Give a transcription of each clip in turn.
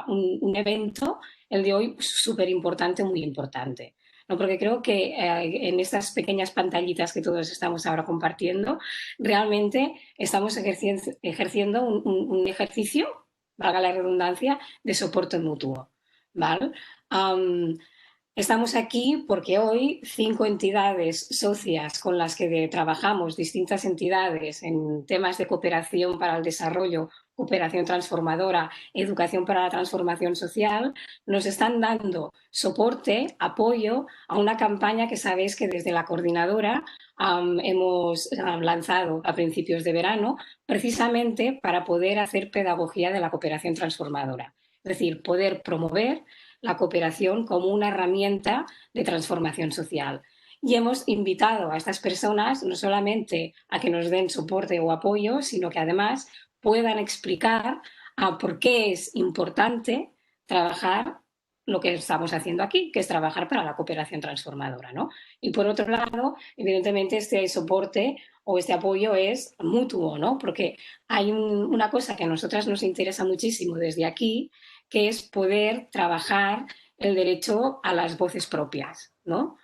un evento, el de hoy, súper importante, muy importante. ¿No? Porque creo que en estas pequeñas pantallitas que todos estamos ahora compartiendo, realmente estamos ejerciendo un ejercicio, valga la redundancia, de soporte mutuo. ¿Vale? Estamos aquí porque hoy 5 entidades socias con las que trabajamos, distintas entidades en temas de cooperación para el desarrollo, cooperación transformadora, educación para la transformación social, nos están dando soporte, apoyo a una campaña que sabéis que desde la coordinadora hemos lanzado a principios de verano, precisamente para poder hacer pedagogía de la cooperación transformadora. Es decir, poder promover la cooperación como una herramienta de transformación social. Y hemos invitado a estas personas no solamente a que nos den soporte o apoyo, sino que además puedan explicar por qué es importante trabajar lo que estamos haciendo aquí, que es trabajar para la cooperación transformadora, ¿no? Y por otro lado, evidentemente este soporte o este apoyo es mutuo, ¿no? Porque hay una cosa que a nosotras nos interesa muchísimo desde aquí, que es poder trabajar el derecho a las voces propias, ¿no?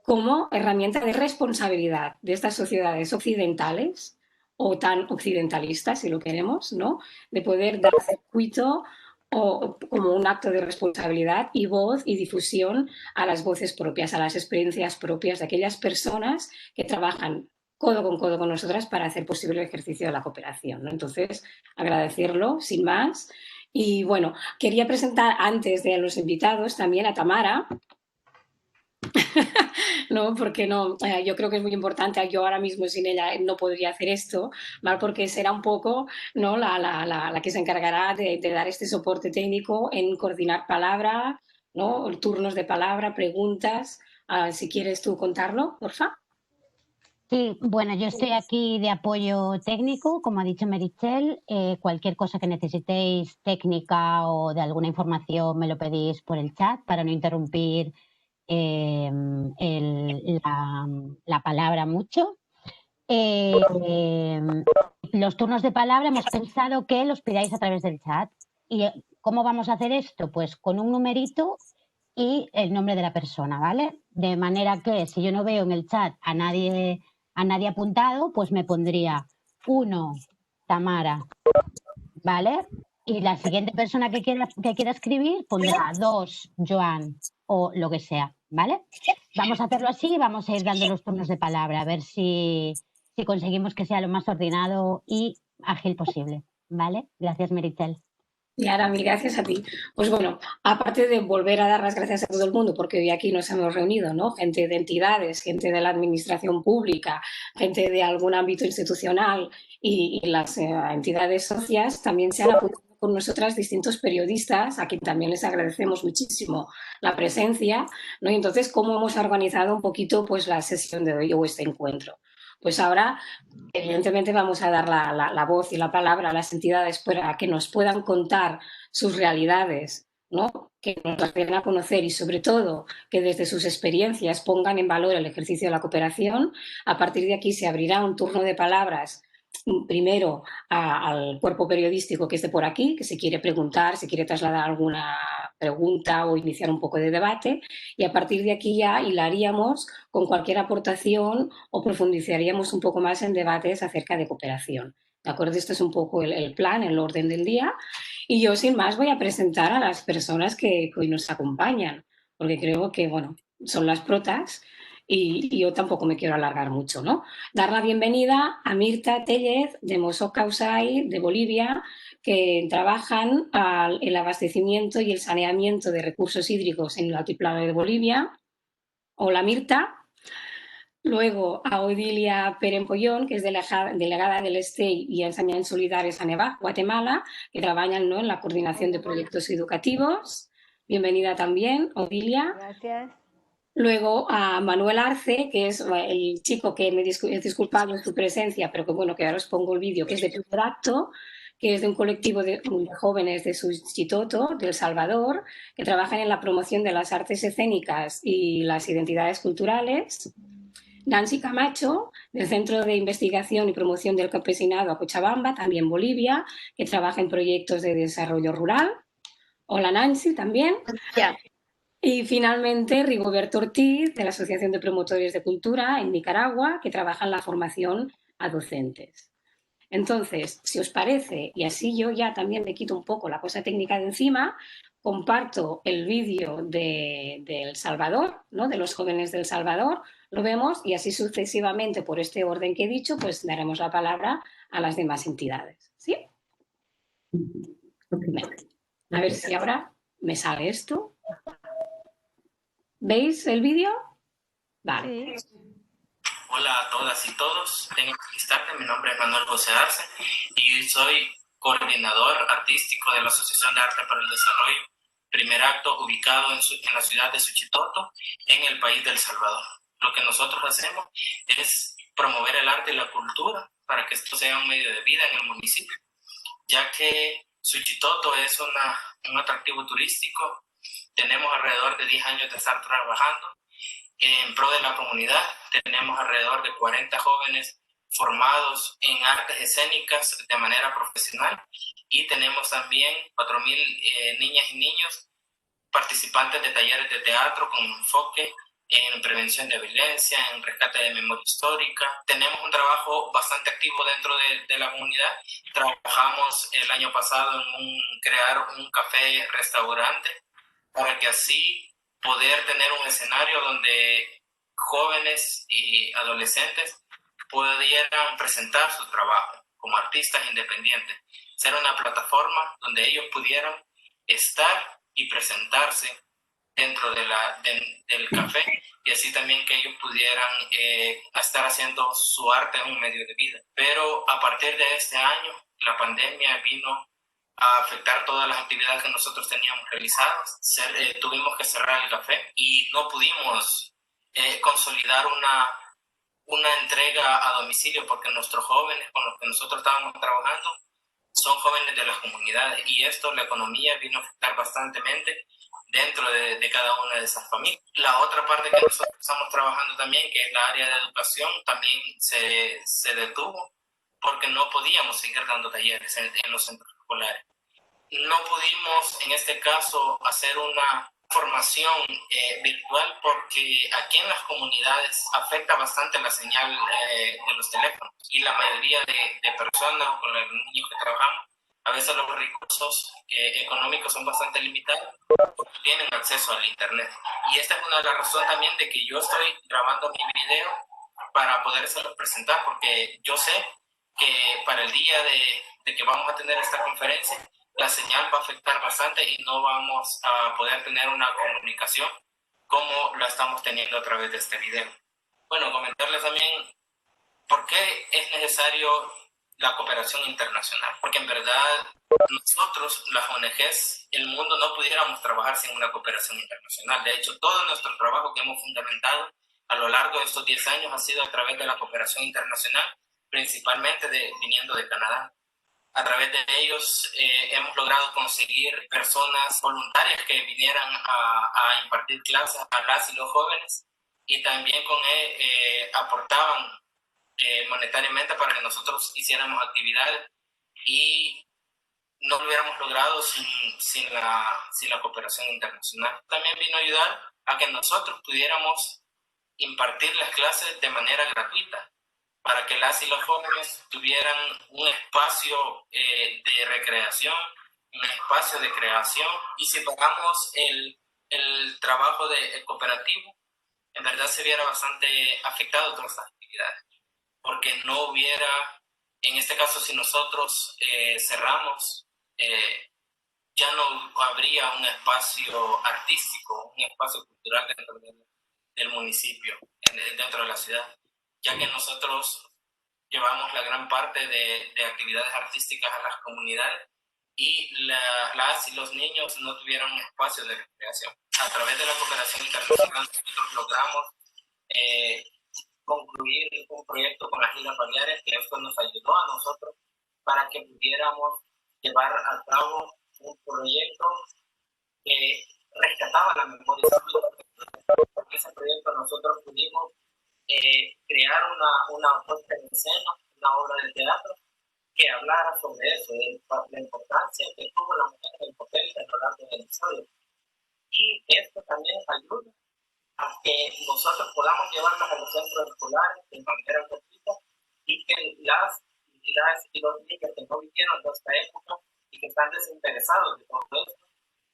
Como herramienta de responsabilidad de estas sociedades occidentales o tan occidentalistas, si lo queremos, ¿no? De poder dar circuito o como un acto de responsabilidad y voz y difusión a las voces propias, a las experiencias propias de aquellas personas que trabajan codo con nosotras para hacer posible el ejercicio de la cooperación, ¿no? Entonces, agradecerlo, sin más. Y bueno, quería presentar antes de los invitados también a Tamara, ¿no? Porque no, yo creo que es muy importante, yo ahora mismo sin ella no podría hacer esto, ¿vale? Porque será un poco, ¿no? la que se encargará de dar este soporte técnico en coordinar palabra, ¿no? Turnos de palabra, preguntas. Si quieres tú contarlo, porfa. Sí, bueno, yo estoy aquí de apoyo técnico, como ha dicho Meritxell. Cualquier cosa que necesitéis técnica o de alguna información me lo pedís por el chat para no interrumpir eh, la palabra mucho. Los turnos de palabra hemos pensado que los pidáis a través del chat. ¿Y cómo vamos a hacer esto? Pues con un numerito y el nombre de la persona, ¿vale? De manera que si yo no veo en el chat a nadie apuntado, pues me pondría 1, Tamara, ¿vale? Y la siguiente persona que quiera escribir pondrá 2, Joan, o lo que sea, ¿vale? Vamos a hacerlo así y vamos a ir dando los turnos de palabra, a ver si conseguimos que sea lo más ordenado y ágil posible, ¿vale? Gracias, Meritxell. Y ahora, mil gracias a ti. Pues bueno, aparte de volver a dar las gracias a todo el mundo, porque hoy aquí nos hemos reunido, ¿no? Gente de entidades, gente de la administración pública, gente de algún ámbito institucional y las entidades socias, también se han apuntado con nosotras distintos periodistas, a quien también les agradecemos muchísimo la presencia, ¿no? Y entonces, ¿cómo hemos organizado un poquito pues, la sesión de hoy o este encuentro? Pues ahora evidentemente vamos a dar la voz y la palabra a las entidades para que nos puedan contar sus realidades, ¿no? Que nos las den a conocer y sobre todo que desde sus experiencias pongan en valor el ejercicio de la cooperación. A partir de aquí se abrirá un turno de palabras primero al cuerpo periodístico que esté por aquí, que se quiere preguntar, se quiere trasladar alguna pregunta o iniciar un poco de debate, y a partir de aquí ya hilaríamos con cualquier aportación o profundizaríamos un poco más en debates acerca de cooperación. ¿De acuerdo? Esto es un poco el plan, el orden del día. Y yo, sin más, voy a presentar a las personas que hoy nos acompañan, porque creo que, bueno, son las protas y yo tampoco me quiero alargar mucho, ¿no? Dar la bienvenida a Mirta Tellez de Mosok Kausai, de Bolivia, que trabajan el abastecimiento y el saneamiento de recursos hídricos en el altiplano de Bolivia. Hola, Mirta. Luego a Odilia Perempollón, que es delegada del STEI y Enseñanza Solidaria Saneva, Guatemala, que trabajan, ¿no?, en la coordinación de proyectos educativos. Bienvenida también, Odilia. Gracias. Luego a Manuel Arce, que es el chico que me he disculpado en su presencia, pero que bueno, que ahora os pongo el vídeo, que es de Primer Acto, que es de un colectivo de jóvenes de Suchitoto, de El Salvador, que trabajan en la promoción de las artes escénicas y las identidades culturales. Nancy Camacho, del Centro de Investigación y Promoción del Campesinado a Cochabamba, también Bolivia, que trabaja en proyectos de desarrollo rural. Hola Nancy también. Ya. Y finalmente Rigoberto Ortiz, de la Asociación de Promotores de Cultura en Nicaragua, que trabaja en la formación a docentes. Entonces, si os parece, y así yo ya también me quito un poco la cosa técnica de encima, comparto el vídeo de El Salvador, ¿no? De los jóvenes del Salvador, lo vemos y así sucesivamente, por este orden que he dicho, pues daremos la palabra a las demás entidades. ¿Sí? Venga, a ver si ahora me sale esto. ¿Veis el vídeo? Vale. Sí. Hola a todas y todos, tengo que listarte, mi nombre es Manuel José Arce y soy coordinador artístico de la Asociación de Arte para el Desarrollo, primer acto ubicado en la ciudad de Suchitoto, en el país de El Salvador. Lo que nosotros hacemos es promover el arte y la cultura para que esto sea un medio de vida en el municipio, ya que Suchitoto es un atractivo turístico. Tenemos alrededor de 10 años de estar trabajando en pro de la comunidad. Tenemos alrededor de 40 jóvenes formados en artes escénicas de manera profesional y tenemos también 4.000 niñas y niños participantes de talleres de teatro con enfoque en prevención de violencia, en rescate de memoria histórica. Tenemos un trabajo bastante activo dentro de la comunidad. Trabajamos el año pasado en crear un café-restaurante para que así poder tener un escenario donde jóvenes y adolescentes pudieran presentar su trabajo como artistas independientes, ser una plataforma donde ellos pudieran estar y presentarse dentro del café y así también que ellos pudieran estar haciendo su arte en un medio de vida. Pero a partir de este año, la pandemia vino a afectar todas las actividades que nosotros teníamos realizadas. Tuvimos que cerrar el café y no pudimos consolidar una entrega a domicilio porque nuestros jóvenes con los que nosotros estábamos trabajando son jóvenes de las comunidades y esto, la economía vino a afectar bastantemente dentro de cada una de esas familias. La otra parte que nosotros estamos trabajando también, que es la área de educación, también se detuvo porque no podíamos seguir dando talleres en los centros escolares. No pudimos en este caso hacer una formación virtual porque aquí en las comunidades afecta bastante la señal de los teléfonos y la mayoría de personas con los niños que trabajamos, a veces los recursos económicos son bastante limitados porque tienen acceso al internet. Y esta es una de las razones también de que yo estoy grabando mi video para podérselos presentar, porque yo sé que para el día de que vamos a tener esta conferencia, la señal va a afectar bastante y no vamos a poder tener una comunicación como la estamos teniendo a través de este video. Bueno, comentarles también por qué es necesario la cooperación internacional, porque en verdad nosotros, las ONGs, el mundo no pudiéramos trabajar sin una cooperación internacional. De hecho, todo nuestro trabajo que hemos fundamentado a lo largo de estos 10 años ha sido a través de la cooperación internacional, principalmente viniendo de Canadá. A través de ellos hemos logrado conseguir personas voluntarias que vinieran a impartir clases a las y los jóvenes y también con él aportaban monetariamente para que nosotros hiciéramos actividades y no lo hubiéramos logrado sin la cooperación internacional. También vino a ayudar a que nosotros pudiéramos impartir las clases de manera gratuita, para que las y los jóvenes tuvieran un espacio de recreación, un espacio de creación. Y si pagamos el trabajo de cooperativo, en verdad se viera bastante afectado todas estas actividades, porque no hubiera, en este caso, si nosotros cerramos, ya no habría un espacio artístico, un espacio cultural dentro del municipio, dentro de la ciudad, ya que nosotros llevamos la gran parte de actividades artísticas a las comunidades y las y los niños no tuvieron un espacio de recreación. A través de la cooperación internacional nosotros logramos concluir un proyecto con las Islas Baleares, que esto nos ayudó a nosotros para que pudiéramos llevar a cabo un proyecto que rescataba la memoria histórica. En ese proyecto nosotros pudimos crear una puesta en escena, una obra de teatro que hablara sobre eso, de la importancia que tuvo la mujer en el papel a lo largo el episodio. Y esto también ayuda a que nosotros podamos llevarlas a los centros escolares de manera gratuita y que las y los niños que no vivieron de esta época y que están desinteresados de todo esto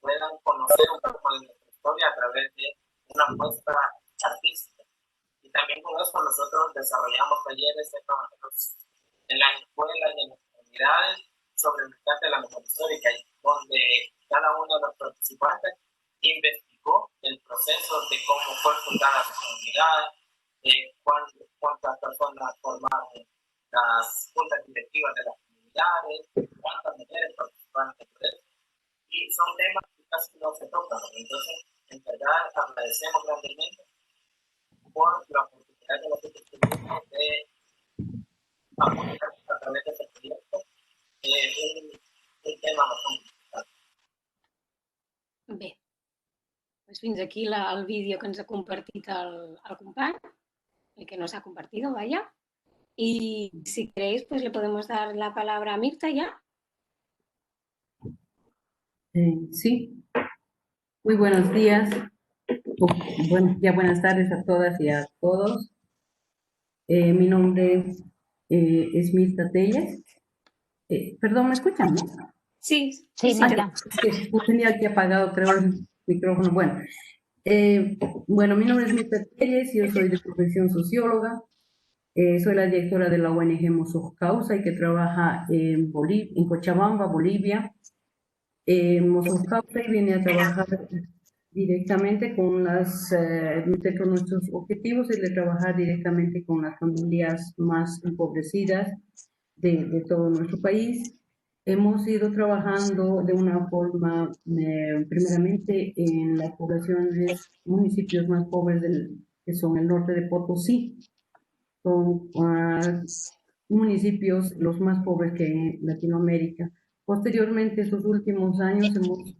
puedan conocer un poco de nuestra historia a través de una muestra artística. Y también con eso nosotros desarrollamos talleres en la escuela y en las comunidades sobre el rescate de la memoria histórica, donde cada uno de los participantes investigó el proceso de cómo fue fundada la comunidad, de cuántas personas formaron las juntas directivas de las comunidades, cuántas mujeres participaron en eso. Y son temas que casi no se tocan. Entonces, en verdad, agradecemos grandemente por la oportunidad que nosotros tuvimos de apoyar a través de este proyecto un tema bastante importante. Bé, doncs fins aquí el vídeo que ens ha compartit el company, el que nos ha compartido, vaya. Y si queréis, pues le podemos dar la palabra a Mirta ya. Sí, muy buenos días. Bueno, ya buenas tardes a todas y a todos. Mi nombre es Mirta Telles. Perdón, ¿me escuchan? Sí, Sí, sí. Mirta. Que tenía aquí apagado, creo, el micrófono. Bueno, mi nombre es Mirta Telles, yo soy de profesión socióloga. Soy la directora de la ONG Mozos Causa y que trabaja en Cochabamba, Bolivia. Mozos Causa viene a trabajar directamente con dentro de nuestros objetivos es de trabajar directamente con las familias más empobrecidas de todo nuestro país. Hemos ido trabajando de una forma, primeramente en las poblaciones, municipios más pobres que son el norte de Potosí. Son municipios los más pobres que en Latinoamérica. Posteriormente, estos últimos años hemos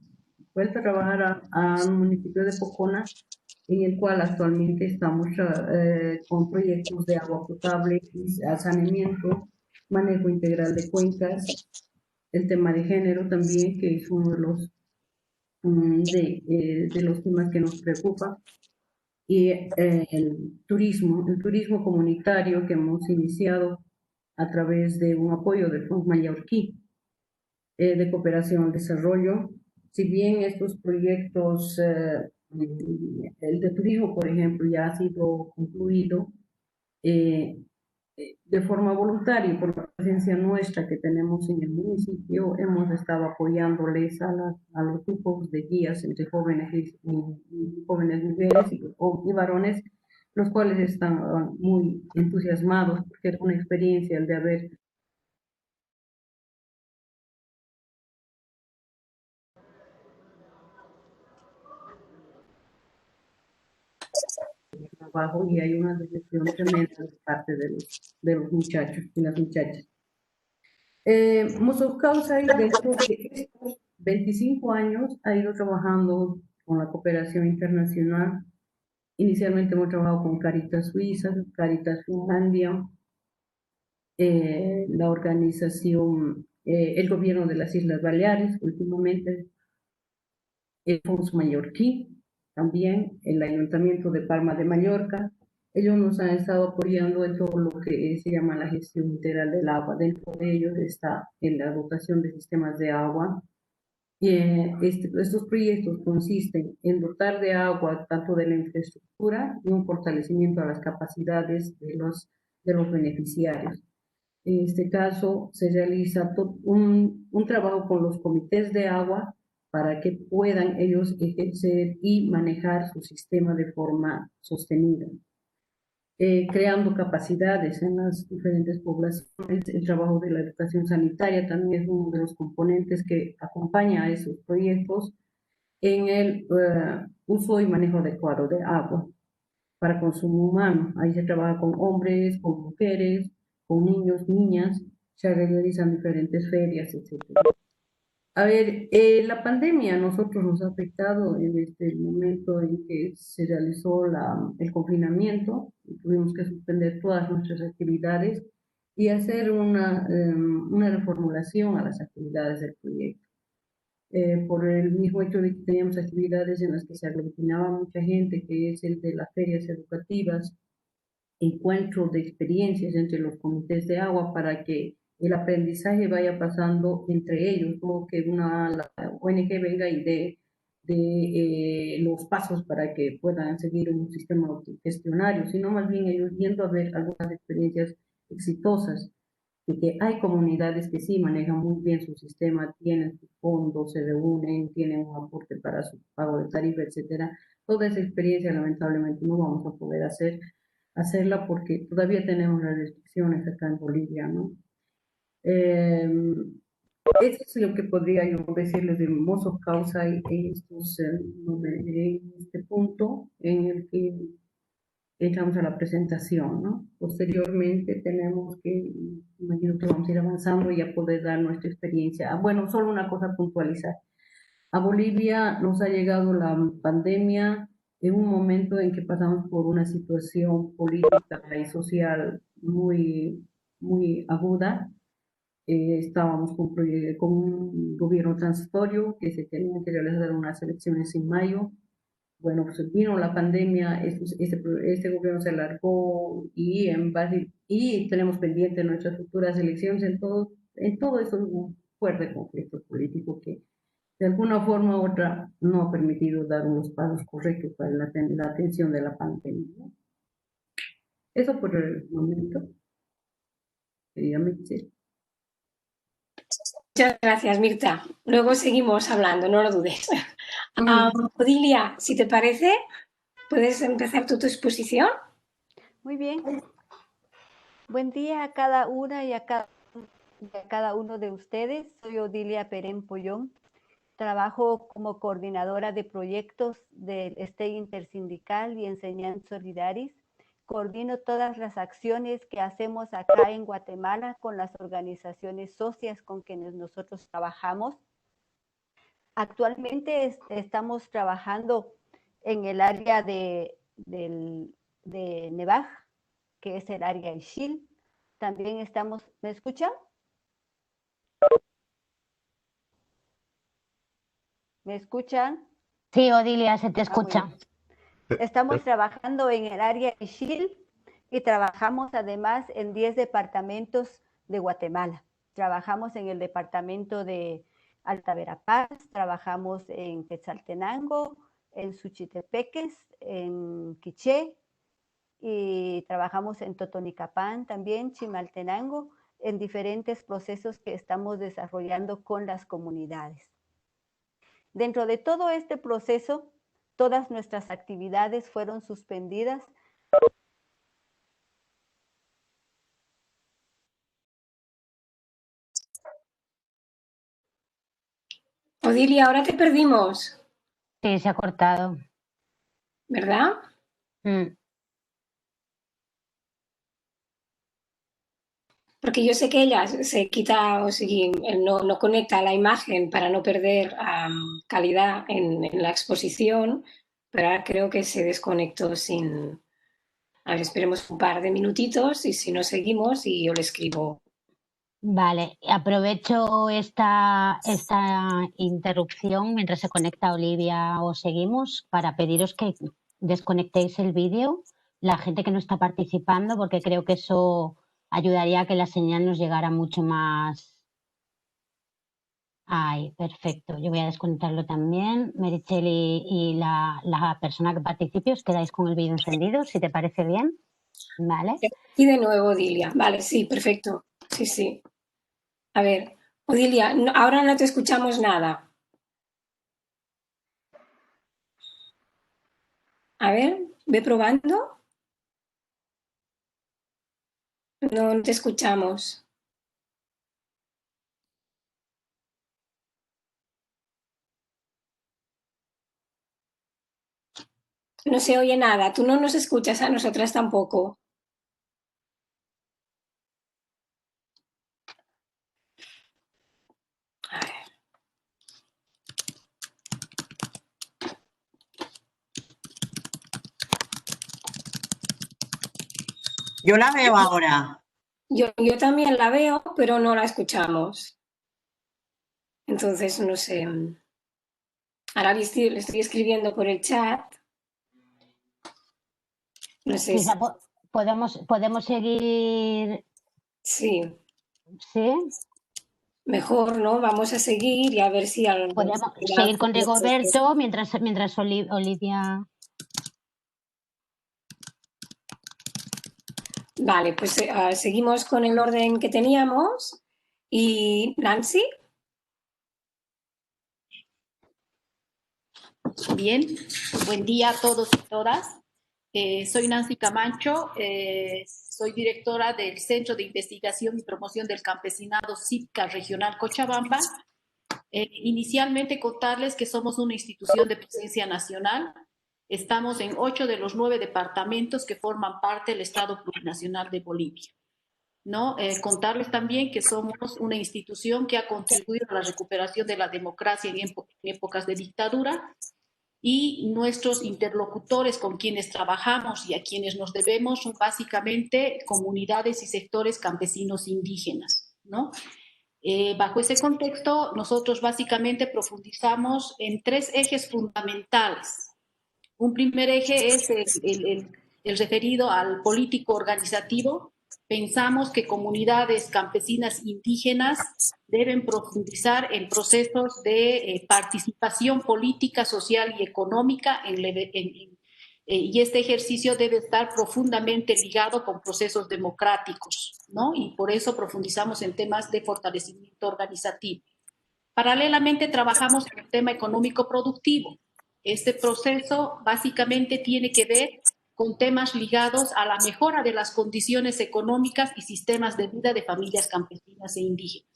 vuelto a trabajar a un municipio de Pocona, en el cual actualmente estamos con proyectos de agua potable, saneamiento, manejo integral de cuencas, el tema de género también, que es uno de los temas que nos preocupa, y el turismo comunitario que hemos iniciado a través de un apoyo del Fondo Mallorquí de Cooperación al Desarrollo. Si bien estos proyectos, el de turismo, por ejemplo, ya ha sido concluido, de forma voluntaria, por la presencia nuestra que tenemos en el municipio, hemos estado apoyándoles a los grupos de guías entre jóvenes jóvenes mujeres y varones, los cuales están muy entusiasmados porque es una experiencia el de haber trabajo y hay una decepción tremenda de parte de los muchachos y las muchachas. Mozos Causa, dentro de estos 25 años, ha ido trabajando con la cooperación internacional. Inicialmente hemos trabajado con Caritas Suiza, Caritas Finlandia, la organización, el gobierno de las Islas Baleares, últimamente, el Fondo Mallorquí, también el Ayuntamiento de Palma de Mallorca. Ellos nos han estado apoyando en todo lo que se llama la gestión integral del agua. Dentro de ellos está en la dotación de sistemas de agua. Estos proyectos consisten en dotar de agua tanto de la infraestructura y un fortalecimiento a las capacidades de los beneficiarios. En este caso, se realiza un trabajo con los comités de agua para que puedan ellos ejercer y manejar su sistema de forma sostenida. Creando capacidades en las diferentes poblaciones. El trabajo de la educación sanitaria también es uno de los componentes que acompaña a esos proyectos en el uso y manejo adecuado de agua para consumo humano. Ahí se trabaja con hombres, con mujeres, con niños, niñas, se realizan diferentes ferias, etc. A ver, la pandemia a nosotros nos ha afectado en este momento en que se realizó el confinamiento, y tuvimos que suspender todas nuestras actividades y hacer una reformulación a las actividades del proyecto. por el mismo hecho de que teníamos actividades en las que se aglutinaba mucha gente, que es el de las ferias educativas, encuentro de experiencias entre los comités de agua para que el aprendizaje vaya pasando entre ellos, no que la ONG venga y de los pasos para que puedan seguir un sistema autogestionario, sino más bien ellos yendo a ver algunas experiencias exitosas, de que hay comunidades que sí manejan muy bien su sistema, tienen sus fondos, se reúnen, tienen un aporte para su pago de tarifa, etcétera. Toda esa experiencia lamentablemente no vamos a poder hacerla porque todavía tenemos las restricciones acá en Bolivia, ¿no? Eh, Eso es lo que podría yo decirles de modo causa en este punto en el que entramos a la presentación, ¿no? Posteriormente tenemos que, imagino que vamos a ir avanzando y a poder dar nuestra experiencia. Bueno, solo una cosa puntualizar. A Bolivia nos ha llegado la pandemia en un momento en que pasamos por una situación política y social muy aguda. Estábamos con un gobierno transitorio que se tenían que realizar unas elecciones en mayo. Bueno, pues vino la pandemia, este gobierno se alargó y tenemos pendiente nuestras futuras elecciones. En todo eso hubo un fuerte conflicto político que de alguna forma u otra no ha permitido dar unos pasos correctos para la atención de la pandemia, ¿no? Eso por el momento, quería decir. Muchas gracias, Mirta. Luego seguimos hablando, no lo dudes. Odilia, si te parece, ¿puedes empezar tu exposición? Muy bien. Buen día a cada una y a cada uno de ustedes. Soy Odilia Perén Pollón. Trabajo como coordinadora de proyectos del STE Intersindical y Enseñanza Solidaris. Coordino todas las acciones que hacemos acá en Guatemala con las organizaciones socias con quienes nosotros trabajamos. Actualmente estamos trabajando en el área de Nevaj, que es el área Ixil. También estamos, ¿me escuchan? ¿Me escuchan? Sí, Odilia, se te escucha. Estamos trabajando en el área Ixil y trabajamos además en 10 departamentos de Guatemala. Trabajamos en el departamento de Alta Verapaz, trabajamos en Quetzaltenango, en Suchitepeques, en Quiché, y trabajamos en Totonicapán también, Chimaltenango, en diferentes procesos que estamos desarrollando con las comunidades. Dentro de todo este proceso, todas nuestras actividades fueron suspendidas. Odilia, ahora te perdimos, Sí, se ha cortado. ¿verdad? Porque yo sé que ella se quita o no conecta la imagen para no perder calidad en la exposición, pero ahora creo que se desconectó sin... A ver, esperemos un par de minutitos y si no seguimos y yo le escribo. Vale, aprovecho esta interrupción mientras se conecta Olivia o seguimos para pediros que desconectéis el vídeo, la gente que no está participando, porque creo que eso ayudaría a que la señal nos llegara mucho más. Ay, perfecto. Yo voy a desconectarlo también. Meritxell y la persona que participe, os quedáis con el vídeo encendido, si te parece bien. Vale. Y de nuevo, Odilia. Vale, sí, perfecto. Sí, sí. A ver, Odilia, ahora no te escuchamos nada. A ver, ve probando. No te escuchamos. No se oye nada. Tú no nos escuchas a nosotras tampoco. A ver. Yo la veo ahora. Yo también la veo, pero no la escuchamos. Entonces, no sé. Ahora le estoy escribiendo por el chat. No sé Quizá si... podemos seguir. Sí, Sí, mejor, ¿no? Vamos a seguir y a ver si algo... podemos seguir con Rigoberto mientras Olivia. Vale, pues seguimos con el orden que teníamos. ¿Y Nancy? Bien, buen día a todos y todas. Soy Nancy Camacho, soy directora del Centro de Investigación y Promoción del Campesinado CIPCA Regional Cochabamba. Inicialmente contarles que somos una institución de presencia nacional. Estamos en 8 de los 9 departamentos que forman parte del Estado Plurinacional de Bolivia. ¿No? Contarles también que somos una institución que ha contribuido a la recuperación de la democracia en épocas de dictadura, y nuestros interlocutores con quienes trabajamos y a quienes nos debemos son básicamente comunidades y sectores campesinos indígenas, ¿no? Bajo ese contexto, nosotros básicamente profundizamos en 3 ejes fundamentales. Un primer eje es el referido al político organizativo. Pensamos que comunidades campesinas indígenas deben profundizar en procesos de participación política, social y económica y este ejercicio debe estar profundamente ligado con procesos democráticos, ¿no? Y por eso profundizamos en temas de fortalecimiento organizativo. Paralelamente trabajamos en el tema económico productivo. Este proceso básicamente tiene que ver con temas ligados a la mejora de las condiciones económicas y sistemas de vida de familias campesinas e indígenas.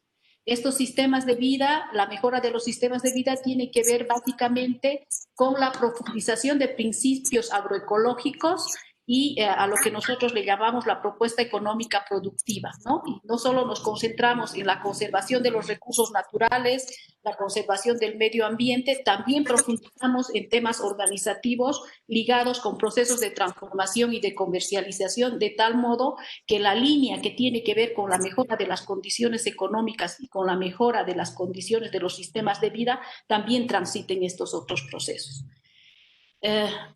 Estos sistemas de vida, la mejora de los sistemas de vida tiene que ver básicamente con la profundización de principios agroecológicos y a lo que nosotros le llamamos la propuesta económica productiva, ¿no? Y no solo nos concentramos en la conservación de los recursos naturales, la conservación del medio ambiente, también profundizamos en temas organizativos ligados con procesos de transformación y de comercialización, de tal modo que la línea que tiene que ver con la mejora de las condiciones económicas y con la mejora de las condiciones de los sistemas de vida también transiten estos otros procesos.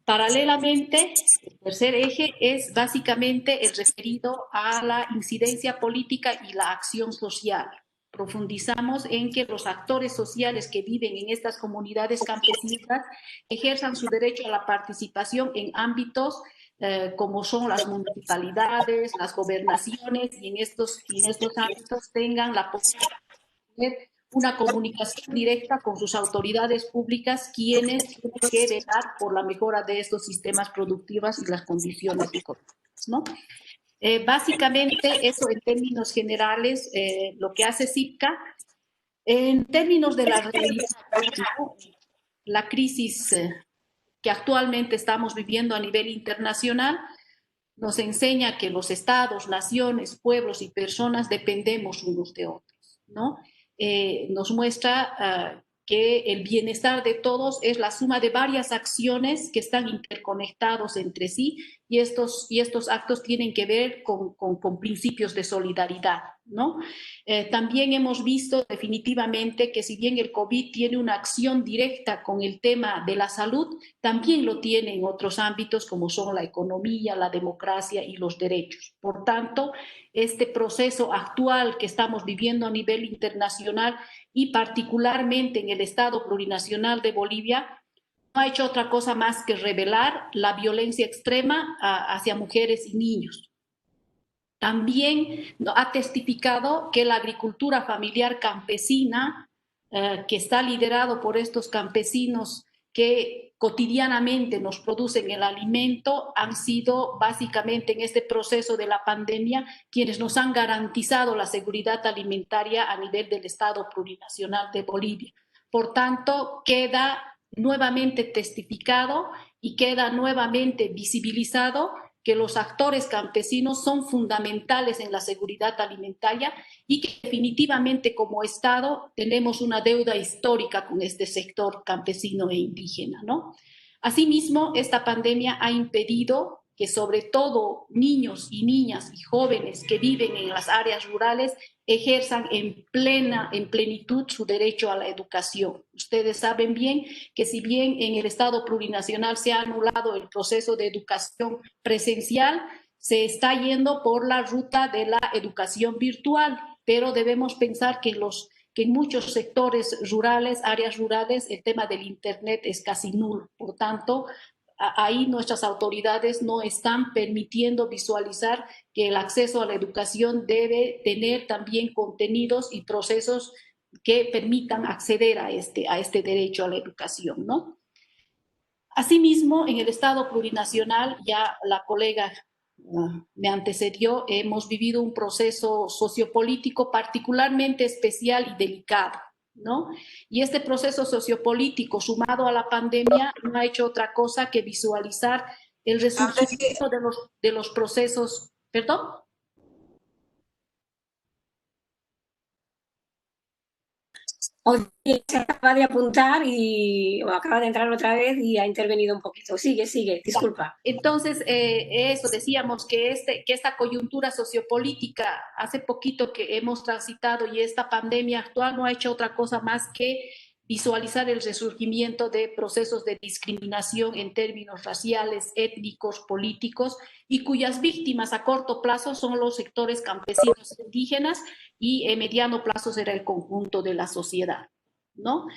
Paralelamente, el tercer eje es básicamente el referido a la incidencia política y la acción social. Profundizamos en que los actores sociales que viven en estas comunidades campesinas ejerzan su derecho a la participación en ámbitos como son las municipalidades, las gobernaciones, y en estos ámbitos tengan la posibilidad de una comunicación directa con sus autoridades públicas, quienes tienen que velar por la mejora de estos sistemas productivos y las condiciones económicas, ¿no? Básicamente, eso en términos generales, lo que hace CIPCA. En términos de la realidad, ¿no? La crisis que actualmente estamos viviendo a nivel internacional nos enseña que los estados, naciones, pueblos y personas dependemos unos de otros, ¿no? Nos muestra que el bienestar de todos es la suma de varias acciones que están interconectados entre sí, y estos actos tienen que ver con principios de solidaridad, ¿no? También hemos visto definitivamente que si bien el COVID tiene una acción directa con el tema de la salud, también lo tiene en otros ámbitos como son la economía, la democracia y los derechos. Por tanto, este proceso actual que estamos viviendo a nivel internacional y particularmente en el Estado Plurinacional de Bolivia no ha hecho otra cosa más que revelar la violencia extrema hacia mujeres y niños. También ha testificado que la agricultura familiar campesina, que está liderado por estos campesinos que cotidianamente nos producen el alimento, han sido básicamente en este proceso de la pandemia quienes nos han garantizado la seguridad alimentaria a nivel del Estado Plurinacional de Bolivia. Por tanto, queda nuevamente testificado y queda nuevamente visibilizado que los actores campesinos son fundamentales en la seguridad alimentaria y que definitivamente como Estado tenemos una deuda histórica con este sector campesino e indígena, ¿no? Asimismo, esta pandemia ha impedido que sobre todo niños y niñas y jóvenes que viven en las áreas rurales ejerzan en plenitud su derecho a la educación. Ustedes saben bien que si bien en el Estado plurinacional se ha anulado el proceso de educación presencial, se está yendo por la ruta de la educación virtual, pero debemos pensar que en muchos sectores rurales, áreas rurales, el tema del Internet es casi nulo. Por tanto, ahí nuestras autoridades no están permitiendo visualizar que el acceso a la educación debe tener también contenidos y procesos que permitan acceder a este derecho a la educación, ¿no? Asimismo, en el Estado plurinacional, ya la colega me antecedió, hemos vivido un proceso sociopolítico particularmente especial y delicado, ¿no? Y este proceso sociopolítico sumado a la pandemia no ha hecho otra cosa que visualizar el resurgimiento de los procesos, ¿perdón? Oye, se acaba de apuntar o acaba de entrar otra vez y ha intervenido un poquito. Sigue, disculpa. Entonces, eso decíamos que esta coyuntura sociopolítica, hace poquito que hemos transitado y esta pandemia actual no ha hecho otra cosa más que visualizar el resurgimiento de procesos de discriminación en términos raciales, étnicos, políticos, y cuyas víctimas a corto plazo son los sectores campesinos indígenas y en mediano plazo será el conjunto de la sociedad, ¿no?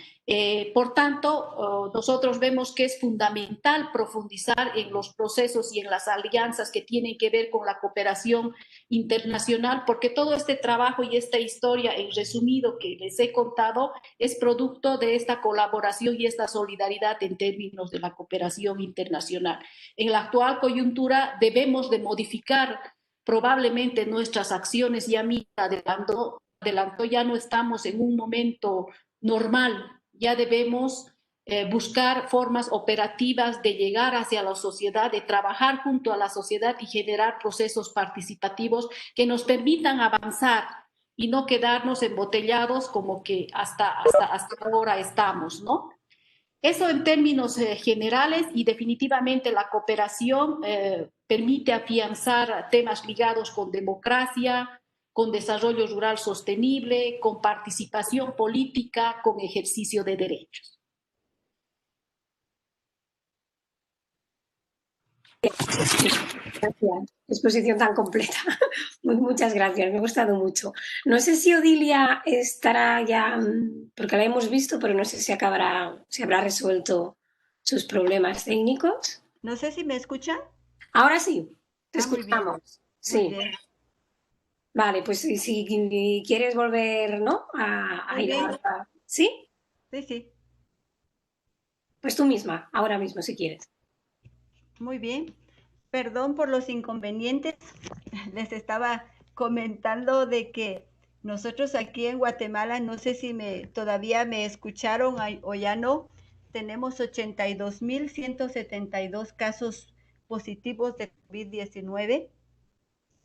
Por tanto, nosotros vemos que es fundamental profundizar en los procesos y en las alianzas que tienen que ver con la cooperación internacional, porque todo este trabajo y esta historia, en resumido, que les he contado, es producto de esta colaboración y esta solidaridad en términos de la cooperación internacional. En la actual coyuntura debemos de modificar probablemente nuestras acciones. Ya adelantó, ya no estamos en un momento normal, ya debemos buscar formas operativas de llegar hacia la sociedad, de trabajar junto a la sociedad y generar procesos participativos que nos permitan avanzar y no quedarnos embotellados como que hasta ahora estamos, ¿no? Eso en términos generales, y definitivamente la cooperación permite afianzar temas ligados con democracia, con desarrollo rural sostenible, con participación política, con ejercicio de derechos. Gracias. Exposición tan completa. Muchas gracias, me ha gustado mucho. No sé si Odilia estará ya, porque la hemos visto, pero no sé si habrá resuelto sus problemas técnicos. No sé si me escuchan. Ahora sí, te muy bien. escuchamos. Sí. Muy bien. Vale, pues si quieres volver, ¿no? A ir a... ¿Sí? Sí. Pues tú misma, ahora mismo, si quieres. Muy bien. Perdón por los inconvenientes. Les estaba comentando de que nosotros aquí en Guatemala, no sé si todavía me escucharon o ya no, tenemos 82,172 casos positivos de COVID-19.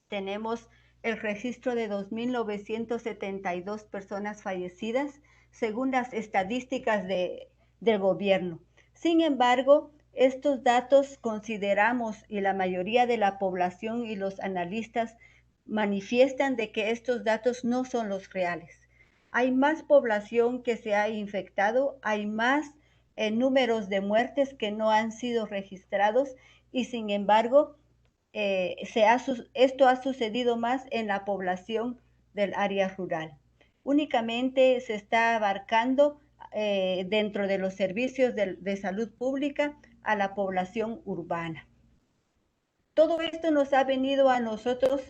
Tenemos el registro de 2,972 personas fallecidas, según las estadísticas del gobierno. Sin embargo, estos datos consideramos, y la mayoría de la población y los analistas manifiestan de que estos datos no son los reales. Hay más población que se ha infectado, hay más números de muertes que no han sido registrados, y sin embargo, esto ha sucedido más en la población del área rural. Únicamente se está abarcando dentro de los servicios de salud pública a la población urbana. Todo esto nos ha venido a nosotros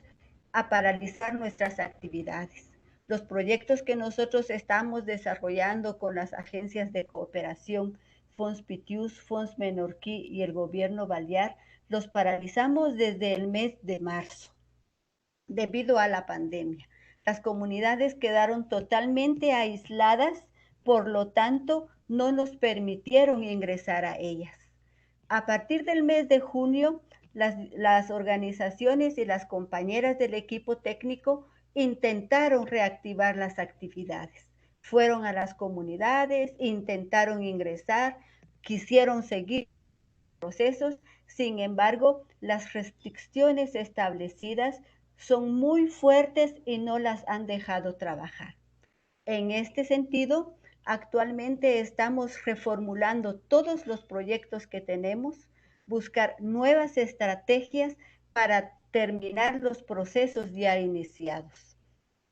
a paralizar nuestras actividades. Los proyectos que nosotros estamos desarrollando con las agencias de cooperación, Fons Pitius, Fons Menorquí y el gobierno balear, los paralizamos desde el mes de marzo, debido a la pandemia. Las comunidades quedaron totalmente aisladas, por lo tanto, no nos permitieron ingresar a ellas. A partir del mes de junio, las organizaciones y las compañeras del equipo técnico intentaron reactivar las actividades. Fueron a las comunidades, intentaron ingresar, quisieron seguir procesos. Sin embargo, las restricciones establecidas son muy fuertes y no las han dejado trabajar. En este sentido, actualmente estamos reformulando todos los proyectos que tenemos, buscar nuevas estrategias para terminar los procesos ya iniciados.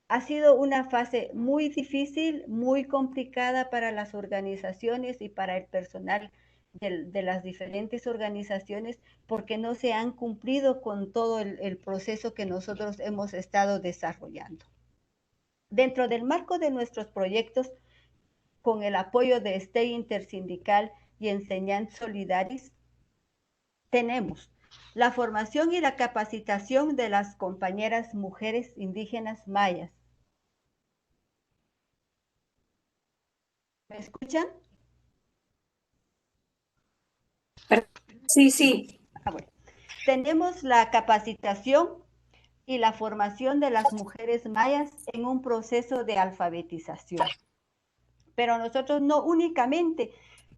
Ha sido una fase muy difícil, muy complicada para las organizaciones y para el personal de las diferentes organizaciones, porque no se han cumplido con todo el proceso que nosotros hemos estado desarrollando. Dentro del marco de nuestros proyectos, con el apoyo de STEI Intersindical y Enseñanza Solidaris, tenemos la formación y la capacitación de las compañeras mujeres indígenas mayas. ¿Me escuchan? Sí, sí. Bueno. Tenemos la capacitación y la formación de las mujeres mayas en un proceso de alfabetización. Pero nosotros no únicamente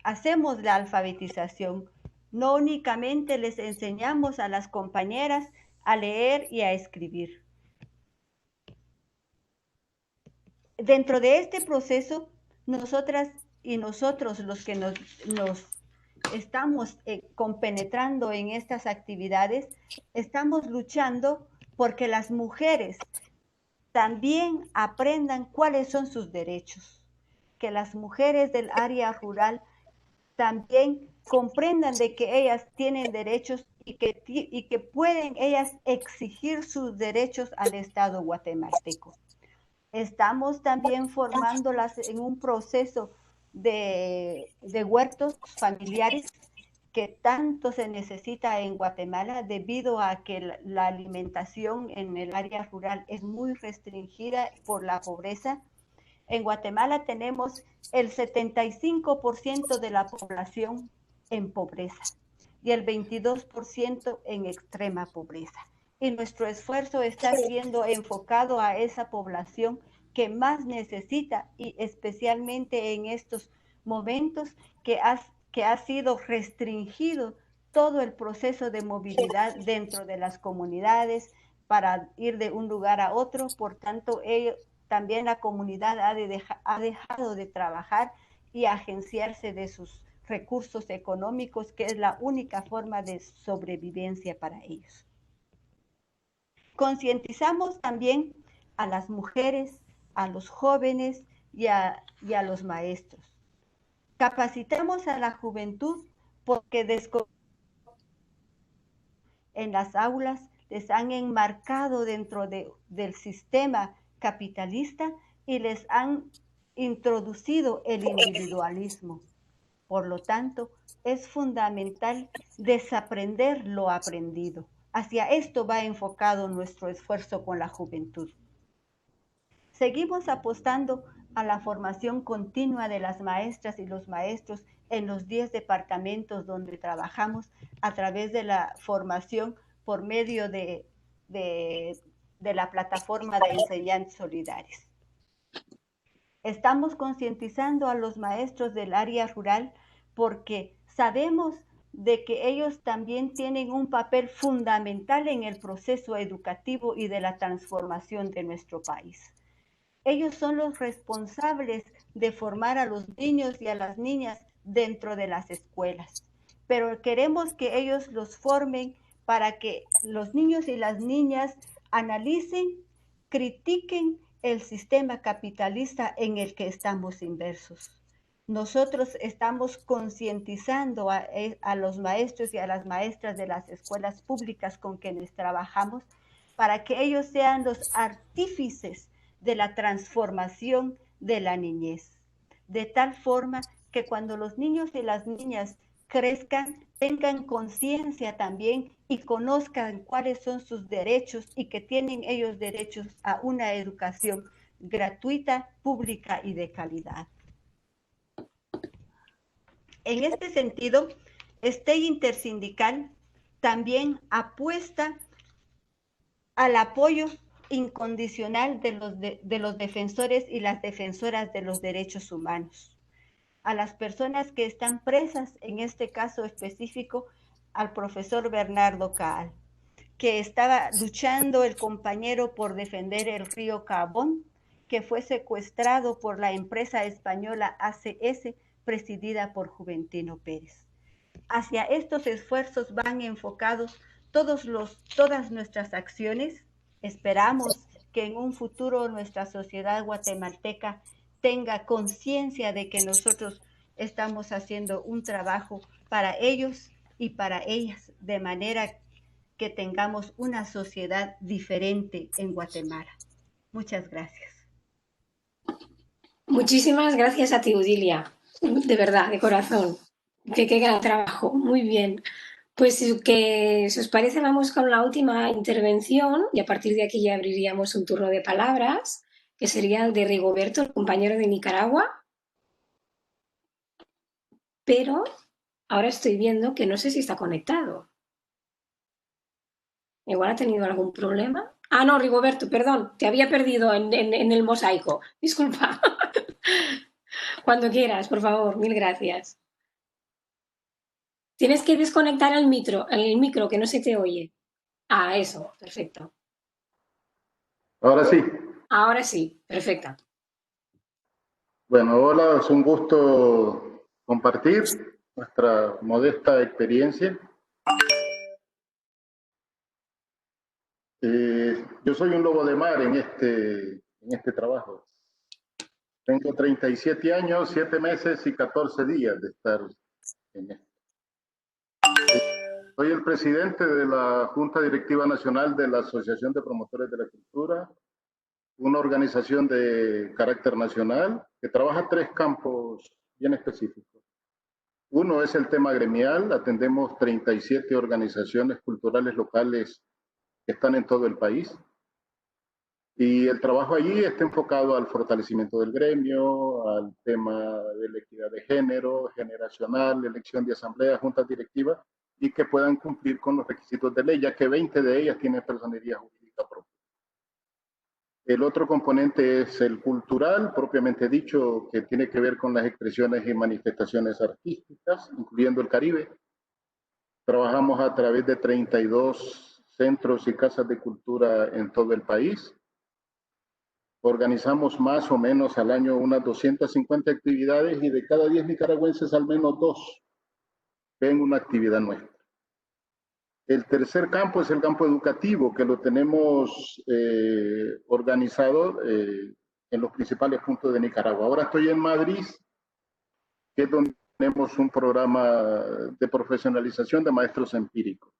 hacemos la alfabetización, no únicamente les enseñamos a las compañeras a leer y a escribir. Dentro de este proceso, nosotras y nosotros los que nos estamos compenetrando en estas actividades, estamos luchando porque las mujeres también aprendan cuáles son sus derechos, que las mujeres del área rural también comprendan de que ellas tienen derechos y que pueden ellas exigir sus derechos al Estado guatemalteco. Estamos también formándolas en un proceso de huertos familiares que tanto se necesita en Guatemala debido a que la alimentación en el área rural es muy restringida por la pobreza. En Guatemala tenemos el 75% de la población en pobreza y el 22% en extrema pobreza. Y nuestro esfuerzo está siendo enfocado a esa población que más necesita, y especialmente en estos momentos que ha sido restringido todo el proceso de movilidad dentro de las comunidades para ir de un lugar a otro. Por tanto, también la comunidad ha dejado de trabajar y agenciarse de sus recursos económicos, que es la única forma de sobrevivencia para ellos. Concientizamos también a las mujeres, a los jóvenes y a los maestros. Capacitamos a la juventud porque en las aulas les han enmarcado dentro del sistema capitalista y les han introducido el individualismo. Por lo tanto, es fundamental desaprender lo aprendido. Hacia esto va enfocado nuestro esfuerzo con la juventud. Seguimos apostando a la formación continua de las maestras y los maestros en los 10 departamentos donde trabajamos a través de la formación por medio de la plataforma de Enseñanza Solidaris. Estamos concientizando a los maestros del área rural porque sabemos de que ellos también tienen un papel fundamental en el proceso educativo y de la transformación de nuestro país. Ellos son los responsables de formar a los niños y a las niñas dentro de las escuelas, pero queremos que ellos los formen para que los niños y las niñas analicen, critiquen el sistema capitalista en el que estamos inmersos. Nosotros estamos concientizando a los maestros y a las maestras de las escuelas públicas con quienes trabajamos para que ellos sean los artífices de la transformación de la niñez, de tal forma que cuando los niños y las niñas crezcan, tengan conciencia también y conozcan cuáles son sus derechos y que tienen ellos derechos a una educación gratuita, pública y de calidad. En este sentido, STEI Intersindical también apuesta al apoyo incondicional de los defensores y las defensoras de los derechos humanos, a las personas que están presas, en este caso específico, al profesor Bernardo Caal, que estaba luchando el compañero por defender el río Carbón, que fue secuestrado por la empresa española ACS, presidida por Juventino Pérez. Hacia estos esfuerzos van enfocados todas nuestras acciones. Esperamos que en un futuro nuestra sociedad guatemalteca tenga conciencia de que nosotros estamos haciendo un trabajo para ellos y para ellas, de manera que tengamos una sociedad diferente en Guatemala. Muchas gracias. Muchísimas gracias a ti, Udilia. De verdad, de corazón. Qué gran trabajo. Muy bien. Pues que, si os parece, vamos con la última intervención y a partir de aquí ya abriríamos un turno de palabras, que sería el de Rigoberto, el compañero de Nicaragua. Pero ahora estoy viendo que no sé si está conectado. Igual ha tenido algún problema. Ah, no, Rigoberto, perdón, te había perdido en el mosaico. Disculpa. Cuando quieras, por favor, mil gracias. Tienes que desconectar el micro, que no se te oye. Ah, eso, perfecto. Ahora sí. Ahora sí, perfecta. Bueno, hola, es un gusto compartir nuestra modesta experiencia. Yo soy un lobo de mar en este trabajo. Tengo 37 años, 7 meses y 14 días de estar en esto. Soy el presidente de la Junta Directiva Nacional de la Asociación de Promotores de la Cultura, una organización de carácter nacional que trabaja 3 campos bien específicos. Uno es el tema gremial, atendemos 37 organizaciones culturales locales que están en todo el país. Y el trabajo allí está enfocado al fortalecimiento del gremio, al tema de la equidad de género, generacional, elección de asambleas, juntas directivas, y que puedan cumplir con los requisitos de ley, ya que 20 de ellas tienen personería jurídica propia. El otro componente es el cultural, propiamente dicho, que tiene que ver con las expresiones y manifestaciones artísticas, incluyendo el Caribe. Trabajamos a través de 32 centros y casas de cultura en todo el país. Organizamos más o menos al año unas 250 actividades y de cada 10 nicaragüenses al menos 2 ven una actividad nuestra. El tercer campo es el campo educativo, que lo tenemos organizado en los principales puntos de Nicaragua. Ahora estoy en Madrid, que es donde tenemos un programa de profesionalización de maestros empíricos.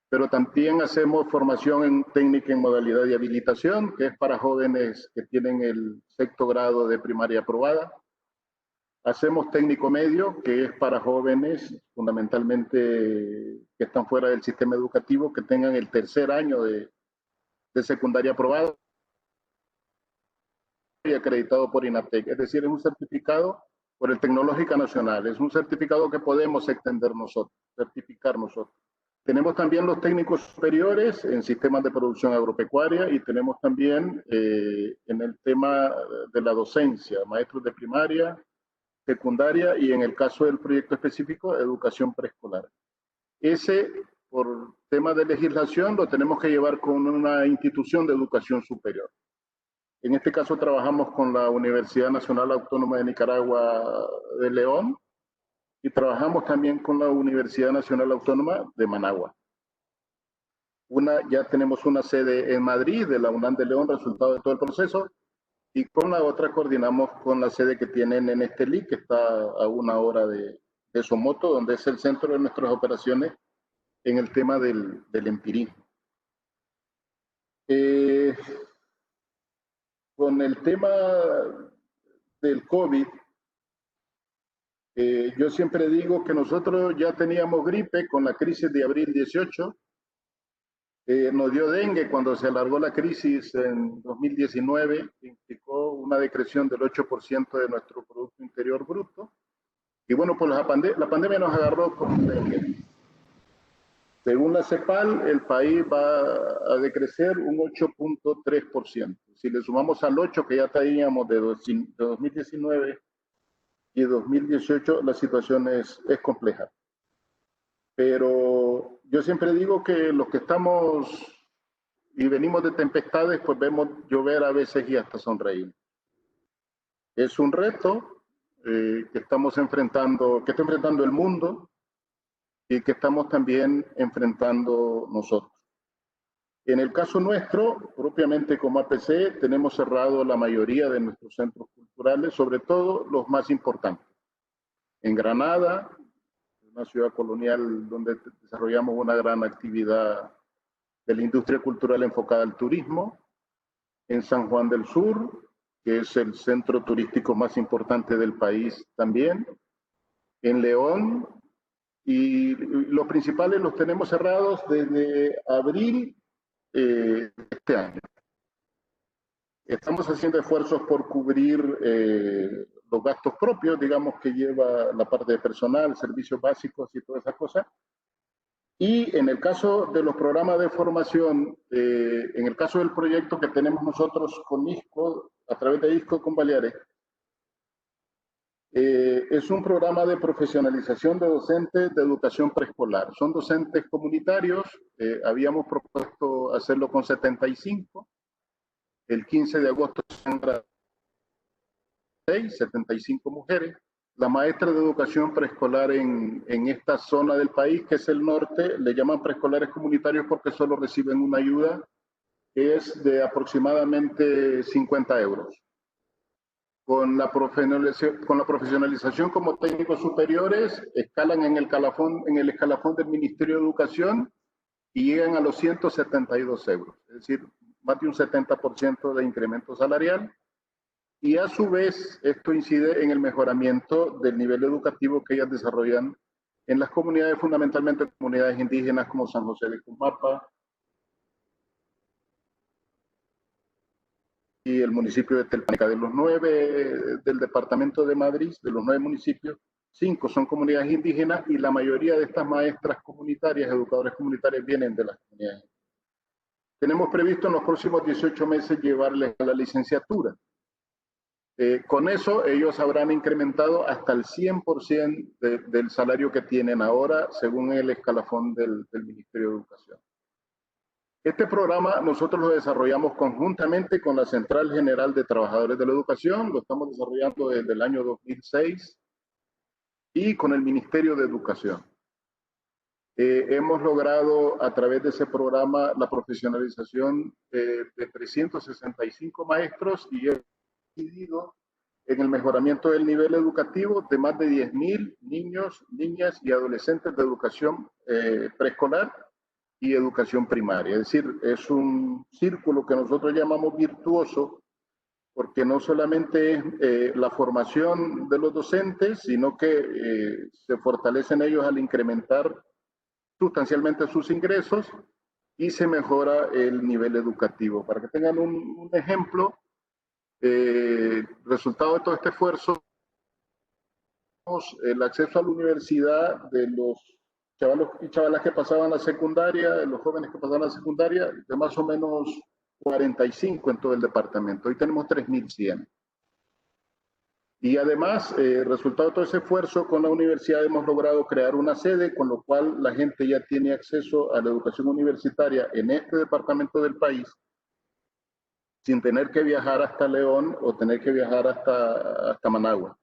Pero también hacemos formación en técnica en modalidad de habilitación, que es para jóvenes que tienen el 6º grado de primaria aprobada. Hacemos técnico medio, que es para jóvenes fundamentalmente que están fuera del sistema educativo, que tengan el 3er año de secundaria aprobada y acreditado por INATEC. Es decir, es un certificado por el Tecnológica Nacional. Es un certificado que podemos extender nosotros, certificar nosotros. Tenemos también los técnicos superiores en sistemas de producción agropecuaria y tenemos también en el tema de la docencia, maestros de primaria, secundaria y en el caso del proyecto específico, educación preescolar. Ese, por tema de legislación, lo tenemos que llevar con una institución de educación superior. En este caso trabajamos con la Universidad Nacional Autónoma de Nicaragua de León y trabajamos también con la Universidad Nacional Autónoma de Managua. Ya tenemos una sede en Madrid de la UNAM de León, resultado de todo el proceso, y con la otra coordinamos con la sede que tienen en Estelí, que está a 1 hora de Somoto, donde es el centro de nuestras operaciones en el tema del empirismo. Con el tema del COVID, yo siempre digo que nosotros ya teníamos gripe con la crisis de abril 18, nos dio dengue cuando se alargó la crisis en 2019, que implicó una decreción del 8% de nuestro Producto Interior Bruto. Y bueno, pues la pandemia nos agarró con dengue. Según la CEPAL, el país va a decrecer un 8.3%. Si le sumamos al 8 que ya teníamos de 2019 y 2018, la situación es compleja. Pero yo siempre digo que los que estamos y venimos de tempestades, pues vemos llover a veces y hasta sonreír. Es un reto que estamos enfrentando, que está enfrentando el mundo y que estamos también enfrentando nosotros. En el caso nuestro, propiamente como APC, tenemos cerrado la mayoría de nuestros centros culturales, sobre todo los más importantes. En Granada, una ciudad colonial donde desarrollamos una gran actividad de la industria cultural enfocada al turismo. En San Juan del Sur, que es el centro turístico más importante del país también. En León, y los principales los tenemos cerrados desde abril este año. Estamos haciendo esfuerzos por cubrir los gastos propios, digamos, que lleva la parte de personal, servicios básicos y todas esas cosas. Y en el caso de los programas de formación, en el caso del proyecto que tenemos nosotros con ISCO, a través de ISCO con Baleares, es un programa de profesionalización de docentes de educación preescolar. Son docentes comunitarios, habíamos propuesto hacerlo con 75, el 15 de agosto se 75 mujeres. La maestra de educación preescolar en esta zona del país, que es el norte, le llaman preescolares comunitarios porque solo reciben una ayuda que es de aproximadamente 50 euros. Con la profesionalización como técnicos superiores, escalan en el escalafón del Ministerio de Educación y llegan a los 172 euros, es decir, más de un 70% de incremento salarial. Y a su vez, esto incide en el mejoramiento del nivel educativo que ellas desarrollan en las comunidades, fundamentalmente comunidades indígenas como San José de Cumapa y el municipio de Telpanica. De los 9 del departamento de Madrid, de los 9 municipios, 5 son comunidades indígenas y la mayoría de estas maestras comunitarias, educadoras comunitarias, vienen de las comunidades. Tenemos previsto en los próximos 18 meses llevarles a la licenciatura. Con eso ellos habrán incrementado hasta el 100% del salario que tienen ahora, según el escalafón del Ministerio de Educación. Este programa nosotros lo desarrollamos conjuntamente con la Central General de Trabajadores de la Educación, lo estamos desarrollando desde el año 2006, y con el Ministerio de Educación. Hemos logrado a través de ese programa la profesionalización de 365 maestros y incidido en el mejoramiento del nivel educativo de más de 10.000 niños, niñas y adolescentes de educación preescolar y educación primaria. Es decir, es un círculo que nosotros llamamos virtuoso, porque no solamente es la formación de los docentes, sino que se fortalecen ellos al incrementar sustancialmente sus ingresos y se mejora el nivel educativo. Para que tengan un ejemplo, resultado de todo este esfuerzo, el acceso a la universidad de los chavalos y chavalas que pasaban la secundaria, de los jóvenes que pasaban la secundaria, de más o menos 45 en todo el departamento. Hoy tenemos 3.100. Y además, resultado de todo ese esfuerzo con la universidad, hemos logrado crear una sede, con lo cual la gente ya tiene acceso a la educación universitaria en este departamento del país, sin tener que viajar hasta León o tener que viajar hasta Managua.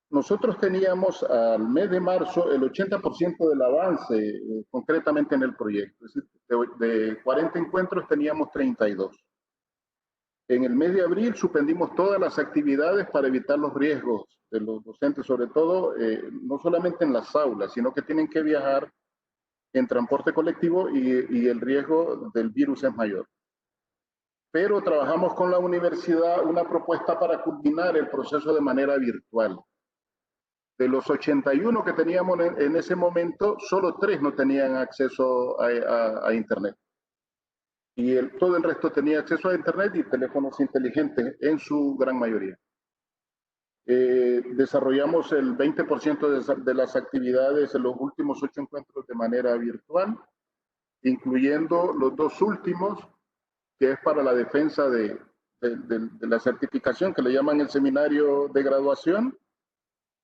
Nosotros teníamos al mes de marzo el 80% del avance, concretamente en el proyecto. Es decir, de 40 encuentros teníamos 32. En el mes de abril suspendimos todas las actividades para evitar los riesgos de los docentes, sobre todo no solamente en las aulas, sino que tienen que viajar en transporte colectivo y el riesgo del virus es mayor. Pero trabajamos con la universidad una propuesta para culminar el proceso de manera virtual. De los 81 que teníamos en ese momento, solo 3 no tenían acceso a Internet. Y todo el resto tenía acceso a Internet y teléfonos inteligentes en su gran mayoría. Desarrollamos el 20% de las actividades en los últimos 8 encuentros de manera virtual, incluyendo los 2 últimos, que es para la defensa de la certificación, que le llaman el seminario de graduación,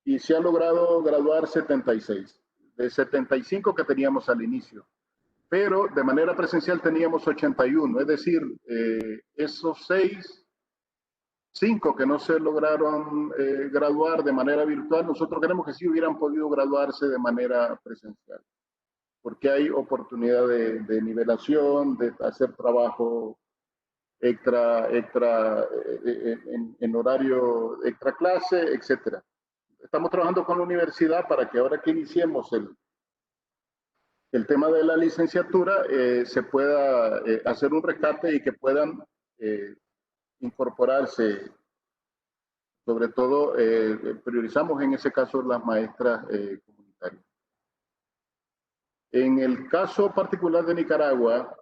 y se ha logrado graduar 76, de 75 que teníamos al inicio. Pero de manera presencial teníamos 81, es decir, esos 5 que no se lograron graduar de manera virtual, nosotros creemos que sí hubieran podido graduarse de manera presencial, porque hay oportunidad de nivelación, de hacer trabajo extra en horario extra clase, etcétera. Estamos trabajando con la universidad para que ahora que iniciemos el tema de la licenciatura se pueda hacer un rescate y que puedan incorporarse. Sobre todo, priorizamos en ese caso las maestras comunitarias. En el caso particular de Nicaragua,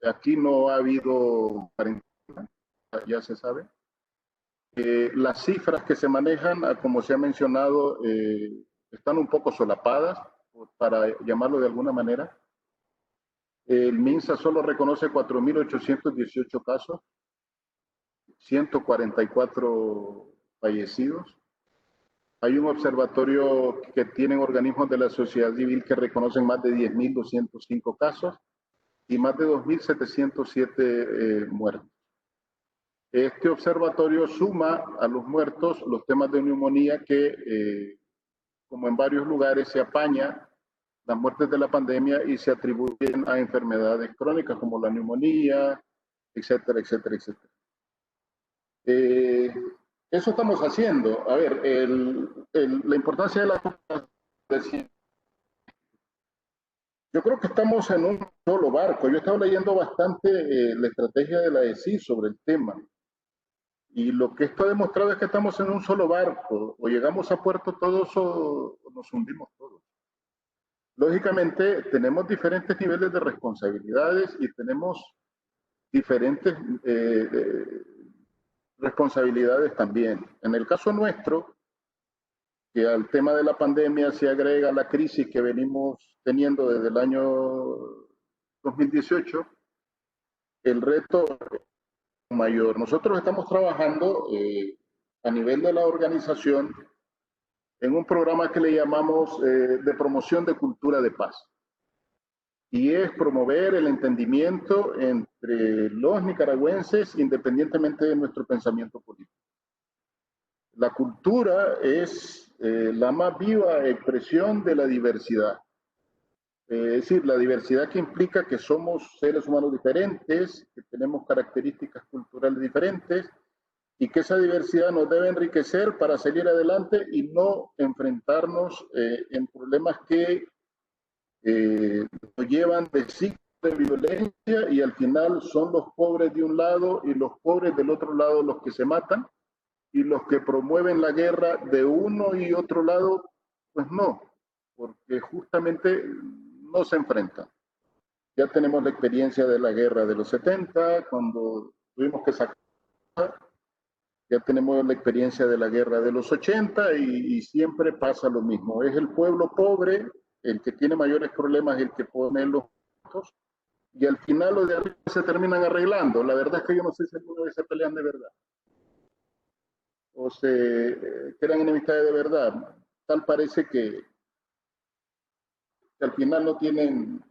aquí no ha habido cuarentena, ya se sabe. Las cifras que se manejan, como se ha mencionado, están un poco solapadas, para llamarlo de alguna manera. El MINSA solo reconoce 4.818 casos, 144 fallecidos. Hay un observatorio que tienen organismos de la sociedad civil que reconocen más de 10.205 casos y más de 2.707 muertos. Este observatorio suma a los muertos los temas de neumonía que, como en varios lugares, se apaña las muertes de la pandemia y se atribuyen a enfermedades crónicas como la neumonía, etcétera, etcétera, etcétera. Eso estamos haciendo. A ver, la importancia de la... Yo creo que estamos en un solo barco. Yo he estado leyendo bastante la estrategia de la ESI sobre el tema. Y lo que esto ha demostrado es que estamos en un solo barco. O llegamos a puerto todos o nos hundimos todos. Lógicamente, tenemos diferentes niveles de responsabilidades y tenemos diferentes responsabilidades también. En el caso nuestro, que al tema de la pandemia se agrega la crisis que venimos teniendo desde el año 2018, el reto es mayor. Nosotros estamos trabajando a nivel de la organización en un programa que le llamamos de promoción de cultura de paz. Y es promover el entendimiento entre los nicaragüenses independientemente de nuestro pensamiento político. La cultura es la más viva expresión de la diversidad. Es decir, la diversidad que implica que somos seres humanos diferentes, que tenemos características culturales diferentes y que esa diversidad nos debe enriquecer para salir adelante y no enfrentarnos en problemas que nos llevan de ciclos de violencia y al final son los pobres de un lado y los pobres del otro lado los que se matan y los que promueven la guerra de uno y otro lado, pues no, porque justamente no se enfrentan. Ya tenemos la experiencia de la guerra de los 70, cuando tuvimos que sacar, ya tenemos la experiencia de la guerra de los 80 y siempre pasa lo mismo. Es el pueblo pobre el que tiene mayores problemas, el que pone los votos, y al final los de arriba se terminan arreglando. La verdad es que yo no sé si alguna vez se pelean de verdad o se crean enemistades de verdad. Tal parece que al final no tienen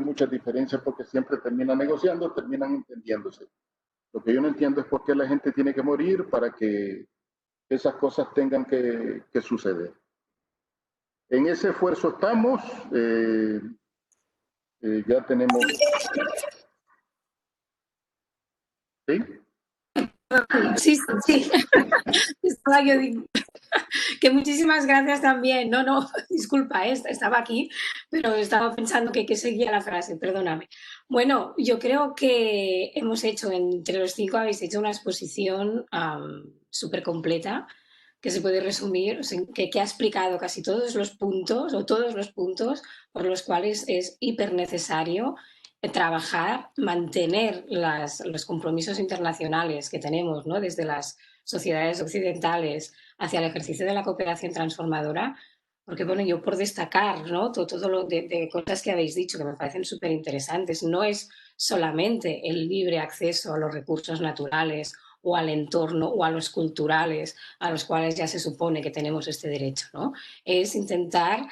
muchas diferencias porque siempre terminan negociando, terminan entendiéndose. Lo que yo no entiendo es por qué la gente tiene que morir para que esas cosas tengan que suceder. En ese esfuerzo estamos, ya tenemos... ¿Sí? Sí. Estaba yo que muchísimas gracias también. No, disculpa, estaba aquí, pero estaba pensando que seguía la frase, perdóname. Bueno, yo creo que hemos hecho, entre los 5 habéis hecho una exposición súper completa, que se puede resumir, que ha explicado casi todos los puntos por los cuales es hiper necesario trabajar, mantener los compromisos internacionales que tenemos, ¿no?, desde las sociedades occidentales hacia el ejercicio de la cooperación transformadora, porque bueno, yo por destacar, ¿no?, todo lo de cosas que habéis dicho que me parecen súper interesantes, no es solamente el libre acceso a los recursos naturales o al entorno o a los culturales a los cuales ya se supone que tenemos este derecho, ¿no? Es intentar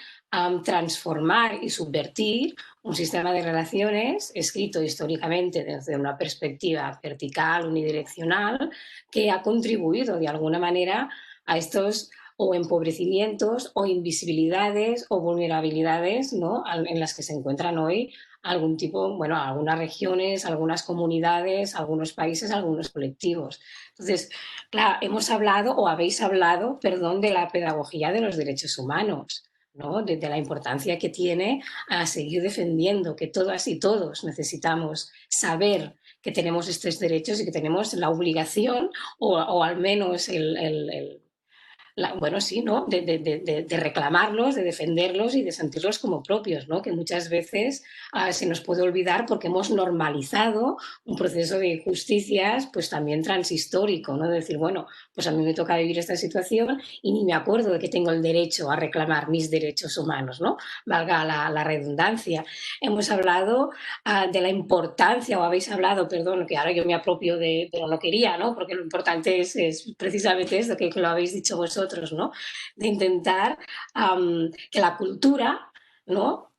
transformar y subvertir un sistema de relaciones escrito históricamente desde una perspectiva vertical, unidireccional, que ha contribuido de alguna manera a estos o empobrecimientos o invisibilidades o vulnerabilidades, ¿no?, en las que se encuentran hoy algún tipo, bueno, algunas regiones, algunas comunidades, algunos países, algunos colectivos. Entonces, claro, hemos hablado o habéis hablado, perdón, de la pedagogía de los derechos humanos, ¿no?, de la importancia que tiene a seguir defendiendo que todas y todos necesitamos saber que tenemos estos derechos y que tenemos la obligación o al menos bueno, sí, ¿no?, de reclamarlos, de defenderlos y de sentirlos como propios, ¿no?, que muchas veces se nos puede olvidar porque hemos normalizado un proceso de injusticias pues también transhistórico, ¿no?, de decir, bueno, pues a mí me toca vivir esta situación y ni me acuerdo de que tengo el derecho a reclamar mis derechos humanos, ¿no?, valga la redundancia. Hemos hablado de la importancia, o habéis hablado, perdón, que ahora yo me apropio pero no quería, ¿no?, porque lo importante es precisamente esto, que lo habéis dicho vosotros, ¿no?, de intentar que la cultura, ¿no?,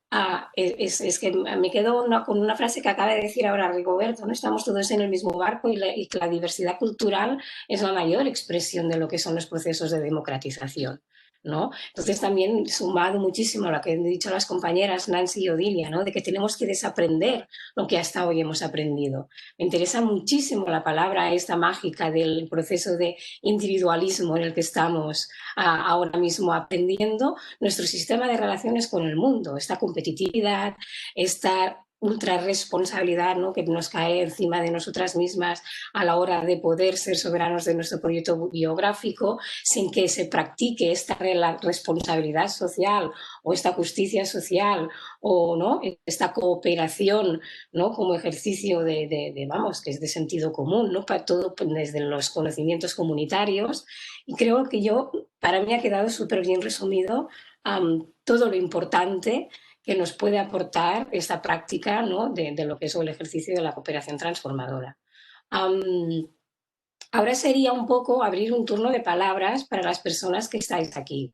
es que me quedo con una frase que acaba de decir ahora Rigoberto, ¿no?, estamos todos en el mismo barco y que la diversidad cultural es la mayor expresión de lo que son los procesos de democratización, ¿no? Entonces también sumado muchísimo a lo que han dicho las compañeras Nancy y Odilia, ¿no?, de que tenemos que desaprender lo que hasta hoy hemos aprendido. Me interesa muchísimo la palabra esta mágica del proceso de individualismo en el que estamos ahora mismo aprendiendo nuestro sistema de relaciones con el mundo, esta competitividad, esta ultra responsabilidad, ¿no?, que nos cae encima de nosotras mismas a la hora de poder ser soberanos de nuestro proyecto biográfico sin que se practique esta responsabilidad social o esta justicia social o, ¿no?, esta cooperación, ¿no?, como ejercicio vamos, que es de sentido común, ¿no?, para todo desde los conocimientos comunitarios. Y creo que para mí ha quedado súper bien resumido todo lo importante que nos puede aportar esta práctica, ¿no?, de lo que es el ejercicio de la cooperación transformadora. Ahora sería un poco abrir un turno de palabras para las personas que estáis aquí.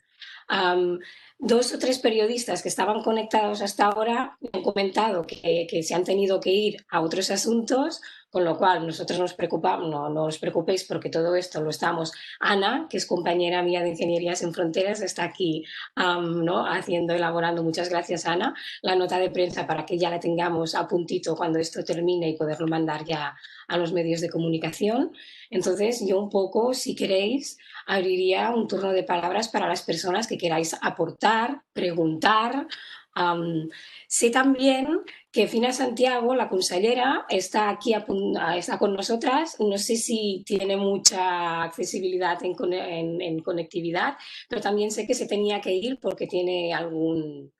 2 o 3 periodistas que estaban conectados hasta ahora me han comentado que se han tenido que ir a otros asuntos, con lo cual nosotros nos preocupamos, no os preocupéis porque todo esto lo estamos. Ana, que es compañera mía de Ingeniería Sin Fronteras, está aquí, ¿no?, elaborando, muchas gracias Ana, la nota de prensa para que ya la tengamos a puntito cuando esto termine y poderlo mandar ya a los medios de comunicación. Entonces yo un poco, si queréis, abriría un turno de palabras para las personas que queráis aportar, preguntar. Sé también que Fina Santiago, la consellera, está aquí está con nosotras. No sé si tiene mucha accesibilidad en conectividad, pero también sé que se tenía que ir porque tiene algún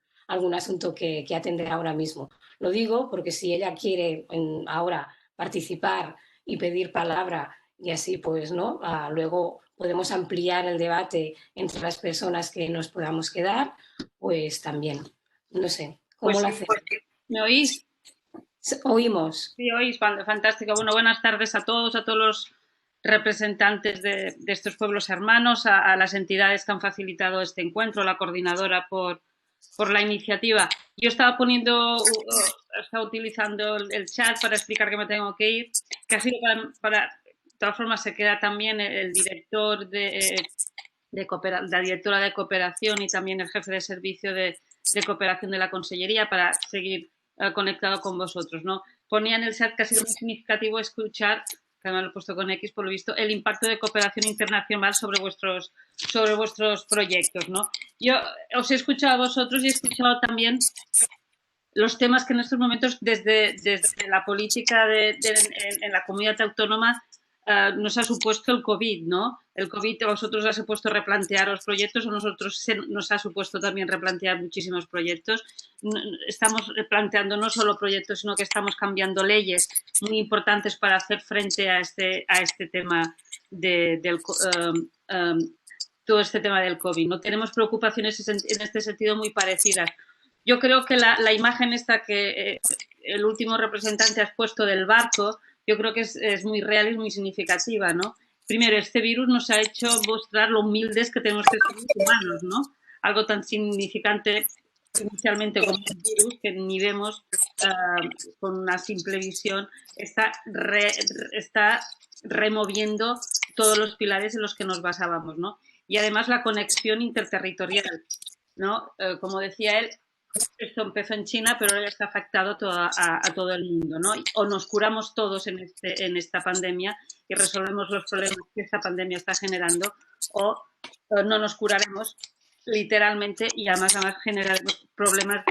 asunto que atender ahora mismo. Lo digo porque si ella quiere ahora participar y pedir palabra y así, pues, ¿no?, luego podemos ampliar el debate entre las personas que nos podamos quedar, pues también. No sé, ¿cómo pues lo sí, hacemos? pues, ¿me oís? Oímos. Sí, oís, fantástico. Bueno, buenas tardes a todos los representantes de estos pueblos hermanos, a las entidades que han facilitado este encuentro, la coordinadora por la iniciativa. Yo estaba utilizando el chat para explicar que me tengo que ir, que ha sido de todas formas se queda también el director la directora de cooperación y también el jefe de servicio de cooperación de la Consellería para seguir conectado con vosotros, ¿no? Ponía en el chat que ha sido muy significativo escuchar, que además lo he puesto con X por lo visto, el impacto de cooperación internacional sobre vuestros proyectos, ¿no? Yo os he escuchado a vosotros y he escuchado también los temas que en estos momentos desde la política en la comunidad autónoma nos ha supuesto el COVID, ¿no? El COVID a vosotros os ha supuesto replantear los proyectos, a nosotros nos ha supuesto también replantear muchísimos proyectos. Estamos replanteando no solo proyectos, sino que estamos cambiando leyes muy importantes para hacer frente a este tema todo este tema del COVID, ¿no? Tenemos preocupaciones en este sentido muy parecidas. Yo creo que la imagen esta que el último representante has puesto del barco, yo creo que es muy real y es muy significativa, ¿no? Primero, este virus nos ha hecho mostrar lo humildes que tenemos que ser los humanos, ¿no? Algo tan significante inicialmente como un virus que ni vemos con una simple visión, está removiendo todos los pilares en los que nos basábamos, ¿no? Y además la conexión interterritorial, ¿no? Como decía él, esto empezó en China, pero ahora está afectado a todo el mundo, ¿no? O nos curamos todos en esta pandemia y resolvemos los problemas que esta pandemia está generando, o no nos curaremos literalmente y además generaremos problemas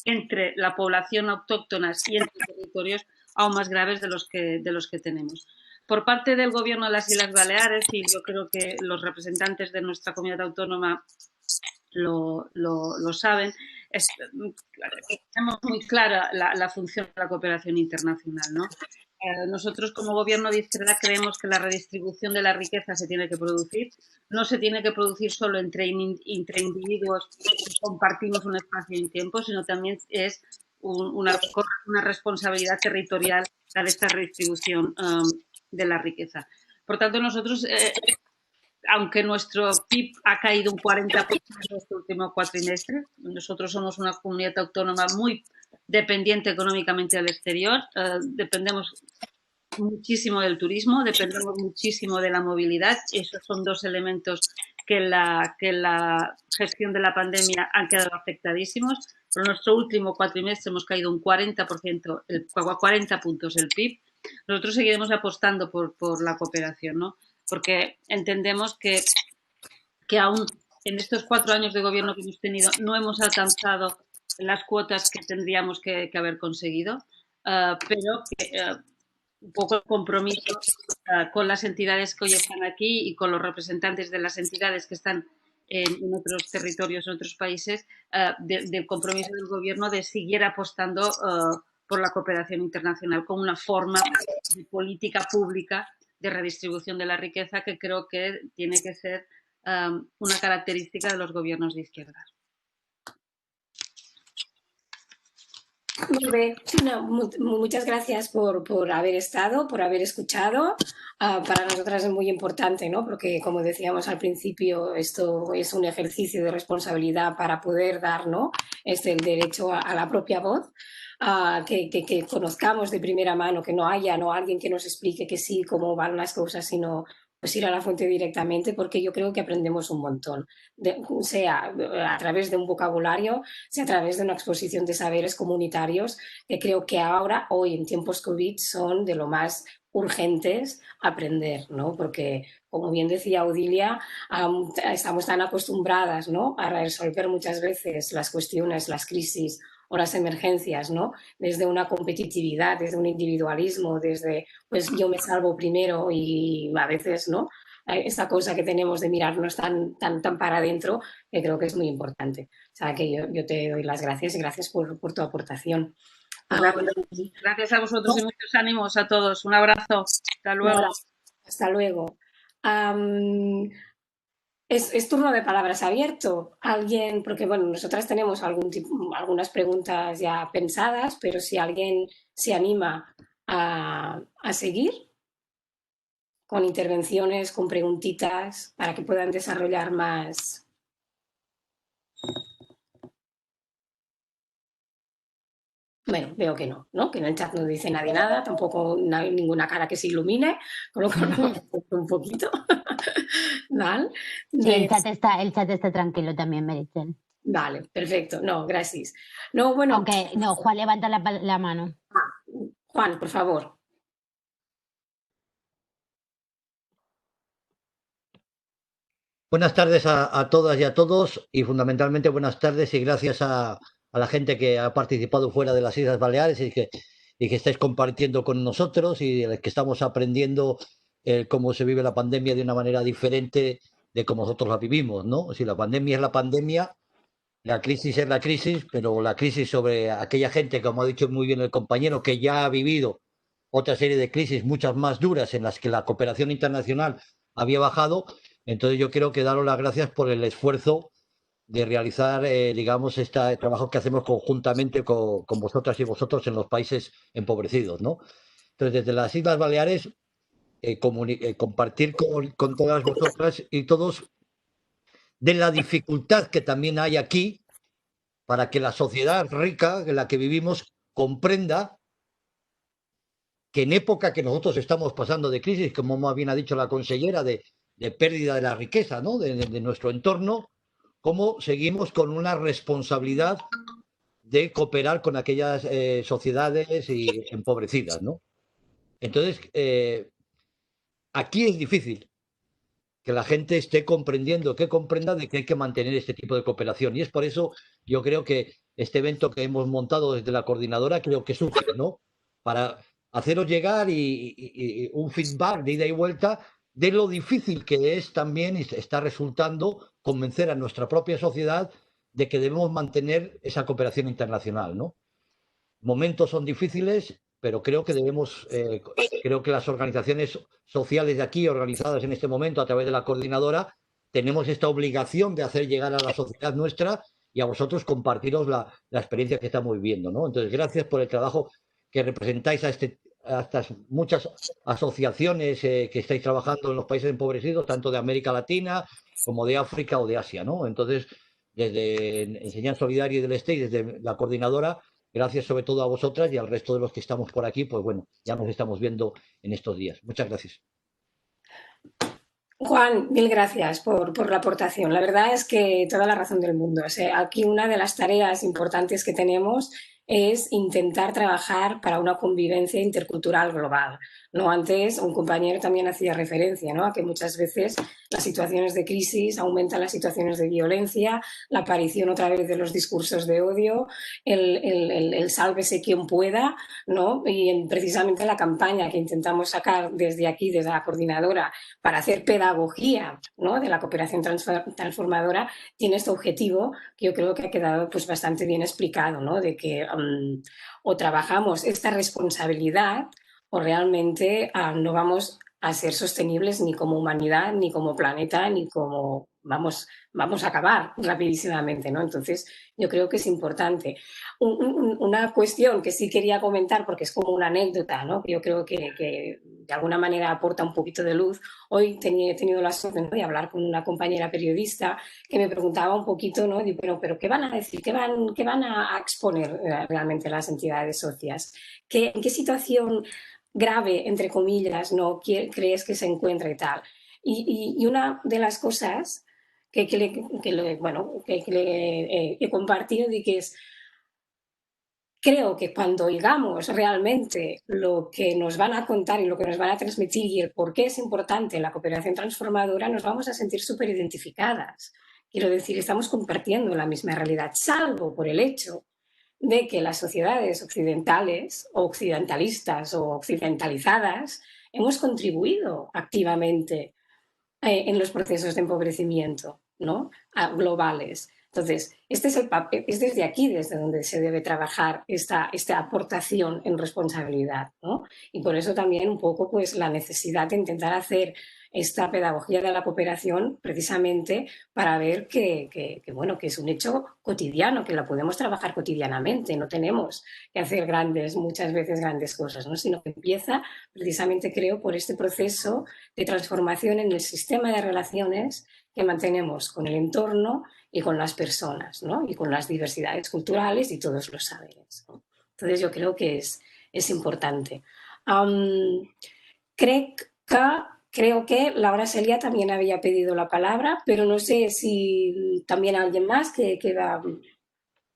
entre la población autóctona y entre territorios aún más graves de los que tenemos. Por parte del Gobierno de las Islas Baleares, y yo creo que los representantes de nuestra comunidad autónoma lo saben, tenemos muy clara la función de la cooperación internacional, ¿no? Nosotros como gobierno de izquierda creemos que la redistribución de la riqueza se tiene que producir, no se tiene que producir solo entre individuos que compartimos un espacio y un tiempo, sino también es una responsabilidad territorial la de esta redistribución de la riqueza. Por tanto, nosotros aunque nuestro PIB ha caído un 40% en este último cuatrimestre, nosotros somos una comunidad autónoma muy dependiente económicamente del exterior, dependemos muchísimo del turismo, dependemos muchísimo de la movilidad. Esos son dos elementos que la gestión de la pandemia han quedado afectadísimos. Pero en nuestro último cuatrimestre hemos caído un 40%, 40 puntos el PIB. Nosotros seguiremos apostando por la cooperación, ¿no? Porque entendemos que aún en estos 4 años de gobierno que hemos tenido no hemos alcanzado las cuotas que tendríamos que haber conseguido, pero que un poco el compromiso con las entidades que hoy están aquí y con los representantes de las entidades que están en otros territorios, en otros países, del compromiso del gobierno de seguir apostando por la cooperación internacional como una forma de política pública de redistribución de la riqueza que creo que tiene que ser una característica de los gobiernos de izquierda. Muy bien. No, muchas gracias por haber estado, por haber escuchado. Para nosotras es muy importante, ¿no? Porque, como decíamos al principio, esto es un ejercicio de responsabilidad para poder dar, ¿no? el derecho a la propia voz. Que conozcamos de primera mano, que no haya alguien que nos explique que sí, cómo van las cosas, sino pues ir a la fuente directamente, porque yo creo que aprendemos un montón, sea a través de un vocabulario, sea a través de una exposición de saberes comunitarios, que creo que ahora, hoy en tiempos COVID, son de lo más urgentes aprender, ¿no? Porque, como bien decía Odilia, estamos tan acostumbradas, ¿no?, a resolver muchas veces las cuestiones, las crisis o las emergencias, ¿no?, desde una competitividad, desde un individualismo, desde, pues yo me salvo primero, y a veces, ¿no?, esta cosa que tenemos de mirarnos tan para adentro, que creo que es muy importante. O sea, que yo te doy las gracias y gracias por tu aportación. Gracias a vosotros y muchos ánimos a todos. Un abrazo. Hasta luego. Hasta luego. Es turno de palabras abierto. Alguien, porque bueno, nosotras tenemos algunas preguntas ya pensadas, pero si alguien se anima a seguir con intervenciones, con preguntitas, para que puedan desarrollar más. Bueno, veo que no, que en el chat no dice nadie nada, tampoco hay ninguna cara que se ilumine, con lo cual un poquito. ¿Vale? Sí, el chat está tranquilo también, Meritxell. Vale, perfecto. No, gracias. No, bueno. Aunque, no, Juan levanta la mano. Juan, por favor. Buenas tardes a todas y a todos, y fundamentalmente buenas tardes y gracias a la gente que ha participado fuera de las Islas Baleares y que estáis compartiendo con nosotros y que estamos aprendiendo cómo se vive la pandemia de una manera diferente de cómo nosotros la vivimos, ¿no? Si la pandemia es la pandemia, la crisis es la crisis, pero la crisis sobre aquella gente, como ha dicho muy bien el compañero, que ya ha vivido otra serie de crisis, muchas más duras, en las que la cooperación internacional había bajado. Entonces yo quiero que daros las gracias por el esfuerzo de realizar, digamos, este trabajo que hacemos conjuntamente con vosotras y vosotros en los países empobrecidos, ¿no? Entonces, desde las Islas Baleares, compartir con todas vosotras y todos de la dificultad que también hay aquí para que la sociedad rica en la que vivimos comprenda que en época que nosotros estamos pasando de crisis, como más bien ha dicho la consellera, de pérdida de la riqueza, ¿no? de nuestro entorno, cómo seguimos con una responsabilidad de cooperar con aquellas sociedades empobrecidas, ¿no? Entonces, aquí es difícil que la gente esté comprendiendo, que comprenda de que hay que mantener este tipo de cooperación. Y es por eso yo creo que este evento que hemos montado desde la coordinadora creo que surge, ¿no? Para haceros llegar y un feedback de ida y vuelta de lo difícil que es también y está resultando convencer a nuestra propia sociedad de que debemos mantener esa cooperación internacional, ¿no? Momentos son difíciles, pero creo que debemos, creo que las organizaciones sociales de aquí, organizadas en este momento a través de la coordinadora, tenemos esta obligación de hacer llegar a la sociedad nuestra y a vosotros compartiros la experiencia que estamos viviendo, ¿no? Entonces, gracias por el trabajo que representáis a estas muchas asociaciones que estáis trabajando en los países empobrecidos, tanto de América Latina como de África o de Asia, ¿no? Entonces, desde Enseñanza Solidaria y del Este y desde la coordinadora, gracias sobre todo a vosotras y al resto de los que estamos por aquí, pues bueno, ya nos estamos viendo en estos días. Muchas gracias. Juan, mil gracias por la aportación. La verdad es que toda la razón del mundo. O sea, aquí una de las tareas importantes que tenemos es intentar trabajar para una convivencia intercultural global, ¿no? Antes un compañero también hacía referencia, ¿no?, a que muchas veces las situaciones de crisis aumentan las situaciones de violencia, la aparición otra vez de los discursos de odio, el sálvese quien pueda, ¿no? Y precisamente la campaña que intentamos sacar desde aquí, desde la coordinadora, para hacer pedagogía, ¿no?, de la cooperación transformadora, tiene este objetivo que yo creo que ha quedado pues bastante bien explicado, ¿no?, de que o trabajamos esta responsabilidad o realmente no vamos a ser sostenibles ni como humanidad, ni como planeta, ni como vamos a acabar rapidísimamente, ¿no? Entonces, yo creo que es importante. Una cuestión que sí quería comentar, porque es como una anécdota, ¿no?, que yo creo que de alguna manera aporta un poquito de luz. Hoy he tenido la suerte, ¿no?, de hablar con una compañera periodista que me preguntaba un poquito, ¿no?, de, pero ¿qué van a decir? ¿Qué van a exponer realmente las entidades socias? ¿En qué situación grave, entre comillas, no crees que se encuentra y tal? Y una de las cosas que he compartido de que es, creo que cuando oigamos realmente lo que nos van a contar y lo que nos van a transmitir y el por qué es importante la cooperación transformadora, nos vamos a sentir súper identificadas. Quiero decir, estamos compartiendo la misma realidad, salvo por el hecho de que las sociedades occidentales o occidentalistas o occidentalizadas hemos contribuido activamente en los procesos de empobrecimiento, ¿no?, globales. Entonces, este es el papel, es desde aquí desde donde se debe trabajar esta aportación en responsabilidad, ¿no? Y por eso también un poco pues la necesidad de intentar hacer esta pedagogía de la cooperación precisamente para ver que es un hecho cotidiano, que lo podemos trabajar cotidianamente, no tenemos que hacer muchas veces grandes cosas, ¿no?, sino que empieza precisamente, creo, por este proceso de transformación en el sistema de relaciones que mantenemos con el entorno y con las personas, ¿no?, y con las diversidades culturales y todos los saberes, ¿no? Entonces yo creo que es importante. Creo que Laura Celia también había pedido la palabra, pero no sé si también alguien más que queda.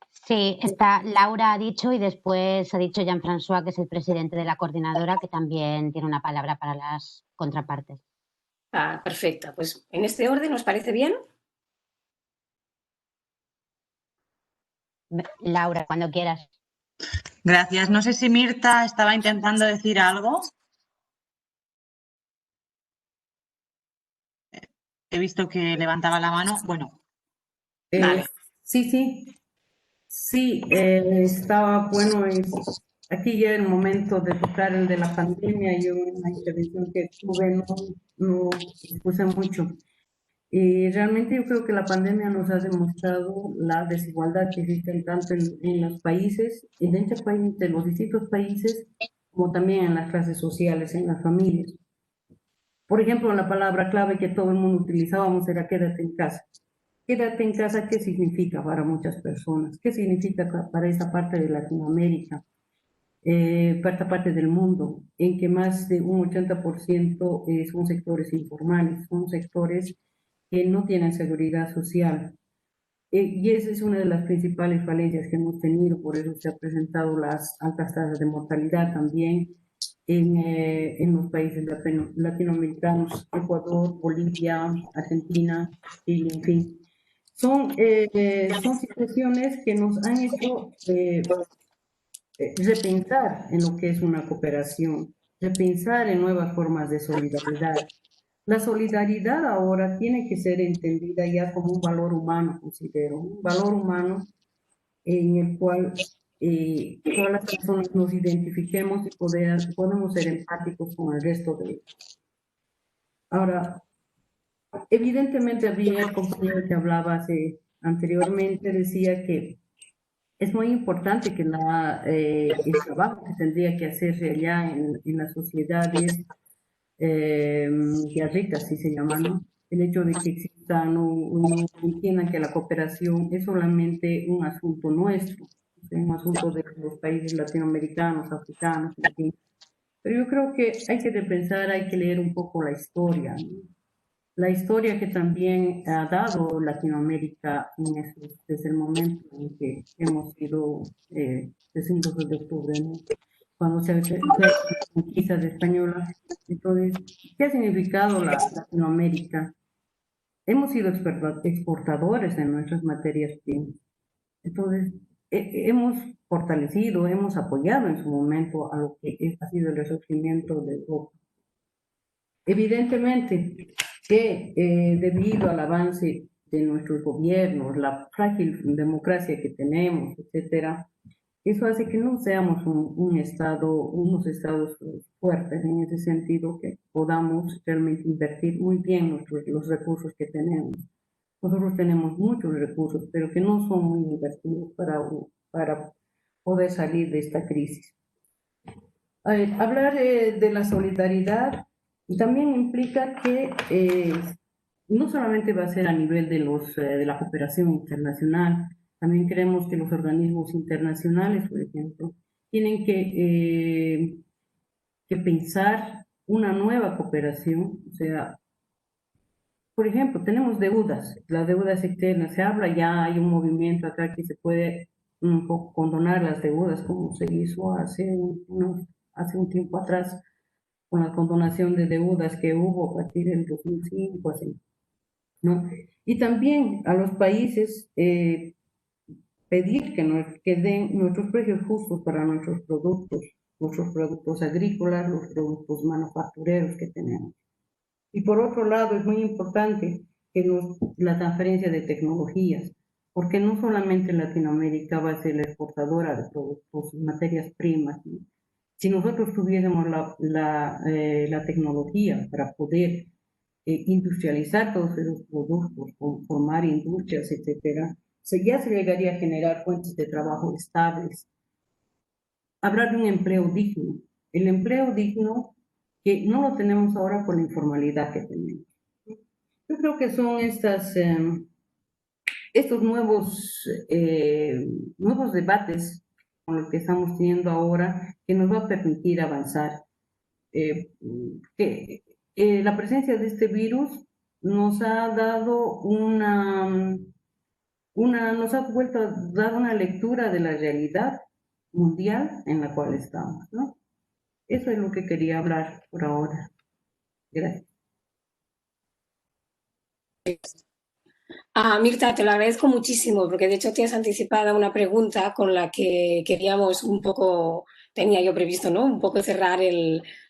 Sí, Laura ha dicho y después ha dicho Jean-François, que es el presidente de la coordinadora, que también tiene una palabra para las contrapartes. Perfecto. Pues en este orden, ¿os parece bien? Laura, cuando quieras. Gracias. No sé si Mirta estaba intentando decir algo. He visto que levantaba la mano. Bueno. Vale. Sí, estaba, aquí ya el momento de tocar el de la pandemia. Yo en la intervención que tuve no puse mucho. Realmente yo creo que la pandemia nos ha demostrado la desigualdad que existe tanto en los países, entre los distintos países, como también en las clases sociales, en las familias. Por ejemplo, la palabra clave que todo el mundo utilizábamos era quédate en casa. Quédate en casa, ¿qué significa para muchas personas? ¿Qué significa para esa parte de Latinoamérica? Para esta parte del mundo, en que más de un 80% son sectores informales, son sectores que no tienen seguridad social. Y esa es una de las principales falencias que hemos tenido, por eso se han presentado las altas tasas de mortalidad también en los países latinoamericanos, Ecuador, Bolivia, Argentina, Chile, en fin. Son situaciones que nos han hecho repensar en lo que es una cooperación, repensar en nuevas formas de solidaridad. La solidaridad ahora tiene que ser entendida ya como un valor humano, considero, un valor humano en el cual todas las personas nos identifiquemos y podemos ser empáticos con el resto de ellos. Ahora, evidentemente había el compañero que hablaba anteriormente, decía que es muy importante que el trabajo que tendría que hacerse allá en las sociedades ricas, así se llaman, ¿no? El hecho de que existan no entiendan que la cooperación es solamente un asunto nuestro, es un asunto de los países latinoamericanos, africanos, en fin. Pero yo creo que hay que repensar, hay que leer un poco la historia, ¿no? La historia que también ha dado Latinoamérica desde el momento en que hemos sido vecinos de octubre, ¿no? Cuando se hace la conquista española. Entonces, ¿qué ha significado Latinoamérica? Hemos sido exportadores en nuestras materias primas. Entonces, hemos fortalecido, hemos apoyado en su momento a lo que ha sido el resurgimiento de Europa. Evidentemente que debido al avance de nuestros gobiernos, la frágil democracia que tenemos, etcétera, eso hace que no seamos unos estados fuertes en ese sentido, que podamos realmente invertir muy bien los recursos que tenemos. Nosotros tenemos muchos recursos, pero que no son muy invertidos para poder salir de esta crisis. Hablar de la solidaridad también implica que no solamente va a ser a nivel de la cooperación internacional, también creemos que los organismos internacionales, por ejemplo, tienen que pensar una nueva cooperación. O sea, por ejemplo, tenemos deudas, las deudas externas, se habla, ya hay un movimiento acá que se puede un poco condonar las deudas, como se hizo hace un tiempo atrás, con la condonación de deudas que hubo a partir del 2005, así, ¿no? Y también a los países pedir que den nuestros precios justos para nuestros productos agrícolas, los productos manufactureros que tenemos. Y por otro lado, es muy importante que la transferencia de tecnologías, porque no solamente Latinoamérica va a ser la exportadora de productos, materias primas, ¿no? Si nosotros tuviésemos la tecnología para poder industrializar todos esos productos, formar industrias, etcétera, ya se llegaría a generar fuentes de trabajo estables. Hablar de un empleo digno. El empleo digno que no lo tenemos ahora por la informalidad que tenemos. Yo creo que son estos nuevos debates con los que estamos teniendo ahora que nos va a permitir avanzar. La presencia de este virus nos ha dado nos ha vuelto a dar una lectura de la realidad mundial en la cual estamos, ¿no? Eso es lo que quería hablar por ahora. Gracias. Mirta, te lo agradezco muchísimo, porque de hecho te has anticipado una pregunta con la que queríamos un poco, tenía yo previsto, ¿no? Un poco cerrar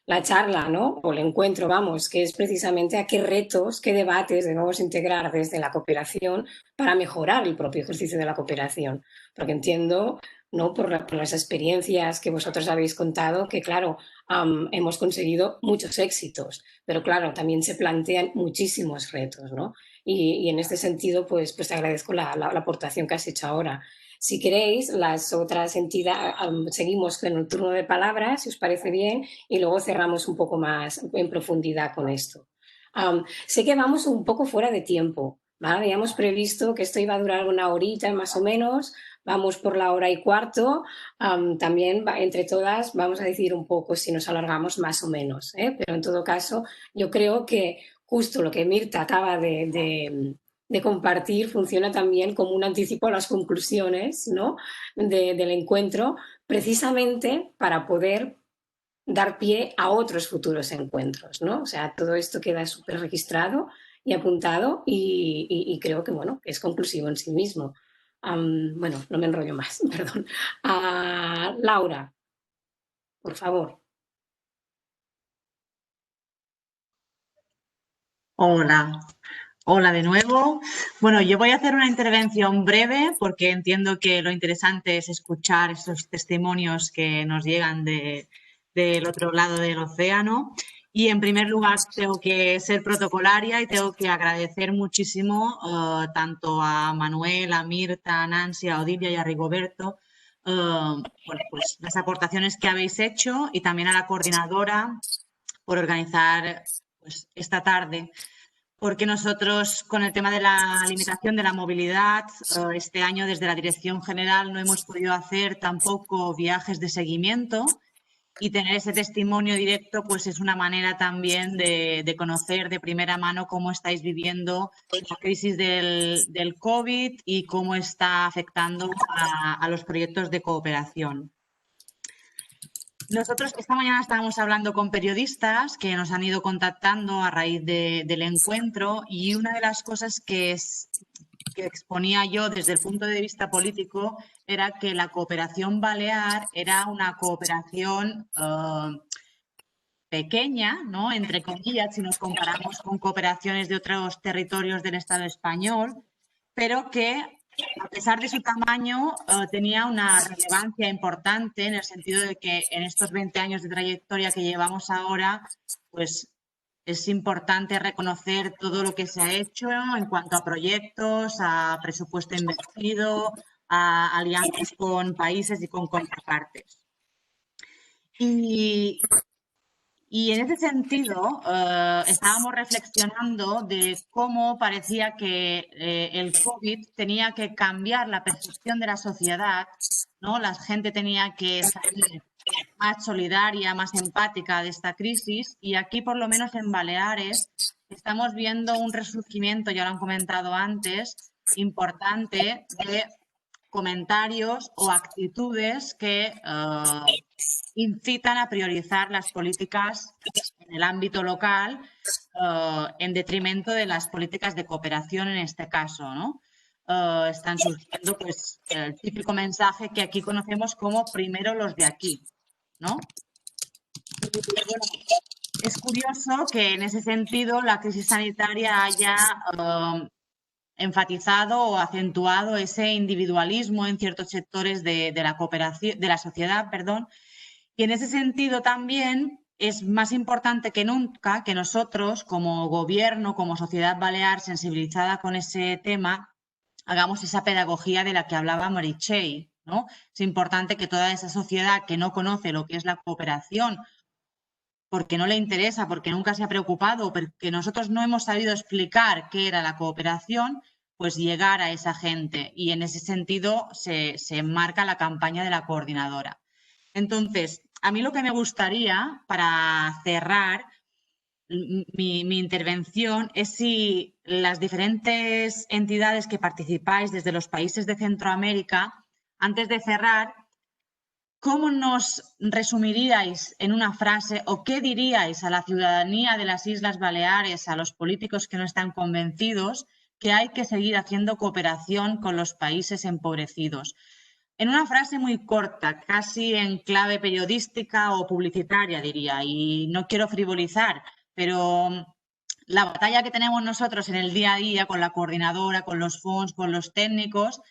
la charla, ¿no? O el encuentro, vamos, que es precisamente a qué retos, qué debates debemos integrar desde la cooperación para mejorar el propio ejercicio de la cooperación. Porque entiendo, ¿no? Por las experiencias que vosotros habéis contado, que claro, hemos conseguido muchos éxitos, pero claro, también se plantean muchísimos retos, ¿no? Y en este sentido, pues te agradezco la aportación que has hecho ahora. Si queréis, las otras entidades, seguimos con el turno de palabras, si os parece bien, y luego cerramos un poco más en profundidad con esto. Sé que vamos un poco fuera de tiempo, ¿vale? Habíamos previsto que esto iba a durar una horita más o menos, vamos por la 1:15, también entre todas vamos a decidir un poco si nos alargamos más o menos, ¿eh? Pero en todo caso yo creo que justo lo que Mirta acaba de compartir funciona también como un anticipo a las conclusiones, ¿no? del encuentro, precisamente para poder dar pie a otros futuros encuentros, ¿no? O sea, todo esto queda súper registrado y apuntado y creo que, bueno, es conclusivo en sí mismo. Bueno, no me enrollo más, perdón. Laura, por favor. Hola, hola de nuevo. Bueno, yo voy a hacer una intervención breve porque entiendo que lo interesante es escuchar esos testimonios que nos llegan del otro lado del océano. Y en primer lugar tengo que ser protocolaria y tengo que agradecer muchísimo tanto a Manuel, a Mirta, a Nancy, a Odilia y a Rigoberto bueno, pues las aportaciones que habéis hecho y también a la coordinadora por organizar pues, esta tarde, porque nosotros con el tema de la limitación de la movilidad, este año desde la Dirección General no hemos podido hacer tampoco viajes de seguimiento y tener ese testimonio directo pues es una manera también de conocer de primera mano cómo estáis viviendo la crisis del COVID y cómo está afectando a los proyectos de cooperación. Nosotros esta mañana estábamos hablando con periodistas que nos han ido contactando a raíz del encuentro y una de las cosas que exponía yo desde el punto de vista político era que la cooperación balear era una cooperación pequeña, ¿no? Entre comillas, si nos comparamos con cooperaciones de otros territorios del Estado español, pero que a pesar de su tamaño, tenía una relevancia importante en el sentido de que en estos 20 años de trayectoria que llevamos ahora, pues es importante reconocer todo lo que se ha hecho en cuanto a proyectos, a presupuesto invertido, a alianzas con países y con contrapartes. Y en ese sentido, estábamos reflexionando de cómo parecía que el COVID tenía que cambiar la percepción de la sociedad, ¿no? La gente tenía que salir más solidaria, más empática de esta crisis y aquí, por lo menos en Baleares, estamos viendo un resurgimiento, ya lo han comentado antes, importante de comentarios o actitudes que incitan a priorizar las políticas en el ámbito local en detrimento de las políticas de cooperación en este caso, ¿no? Están surgiendo pues, el típico mensaje que aquí conocemos como primero los de aquí, ¿no? Y, bueno, es curioso que en ese sentido la crisis sanitaria haya enfatizado o acentuado ese individualismo en ciertos sectores de la cooperación, de la sociedad, perdón. Y en ese sentido también es más importante que nunca que nosotros, como gobierno, como sociedad balear sensibilizada con ese tema, hagamos esa pedagogía de la que hablaba Meritxell, ¿no? Es importante que toda esa sociedad que no conoce lo que es la cooperación, porque no le interesa, porque nunca se ha preocupado, porque nosotros no hemos sabido explicar qué era la cooperación, pues llegar a esa gente. Y en ese sentido se enmarca la campaña de la coordinadora. Entonces, a mí lo que me gustaría para cerrar mi intervención es si las diferentes entidades que participáis desde los países de Centroamérica, antes de cerrar, ¿cómo nos resumiríais en una frase o qué diríais a la ciudadanía de las Islas Baleares, a los políticos que no están convencidos, que hay que seguir haciendo cooperación con los países empobrecidos? En una frase muy corta, casi en clave periodística o publicitaria, diría, y no quiero frivolizar, pero la batalla que tenemos nosotros en el día a día con la coordinadora, con los fondos, con los técnicos,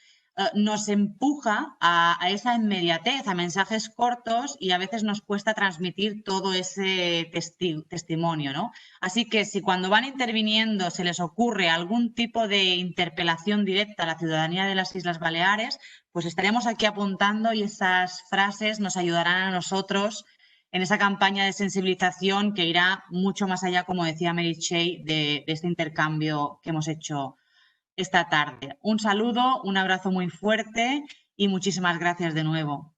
nos empuja a esa inmediatez, a mensajes cortos, y a veces nos cuesta transmitir todo ese testimonio, ¿no? Así que si cuando van interviniendo se les ocurre algún tipo de interpelación directa a la ciudadanía de las Islas Baleares, pues estaremos aquí apuntando y esas frases nos ayudarán a nosotros en esa campaña de sensibilización que irá mucho más allá, como decía Meritxell, de este intercambio que hemos hecho esta tarde. Un saludo, un abrazo muy fuerte y muchísimas gracias de nuevo.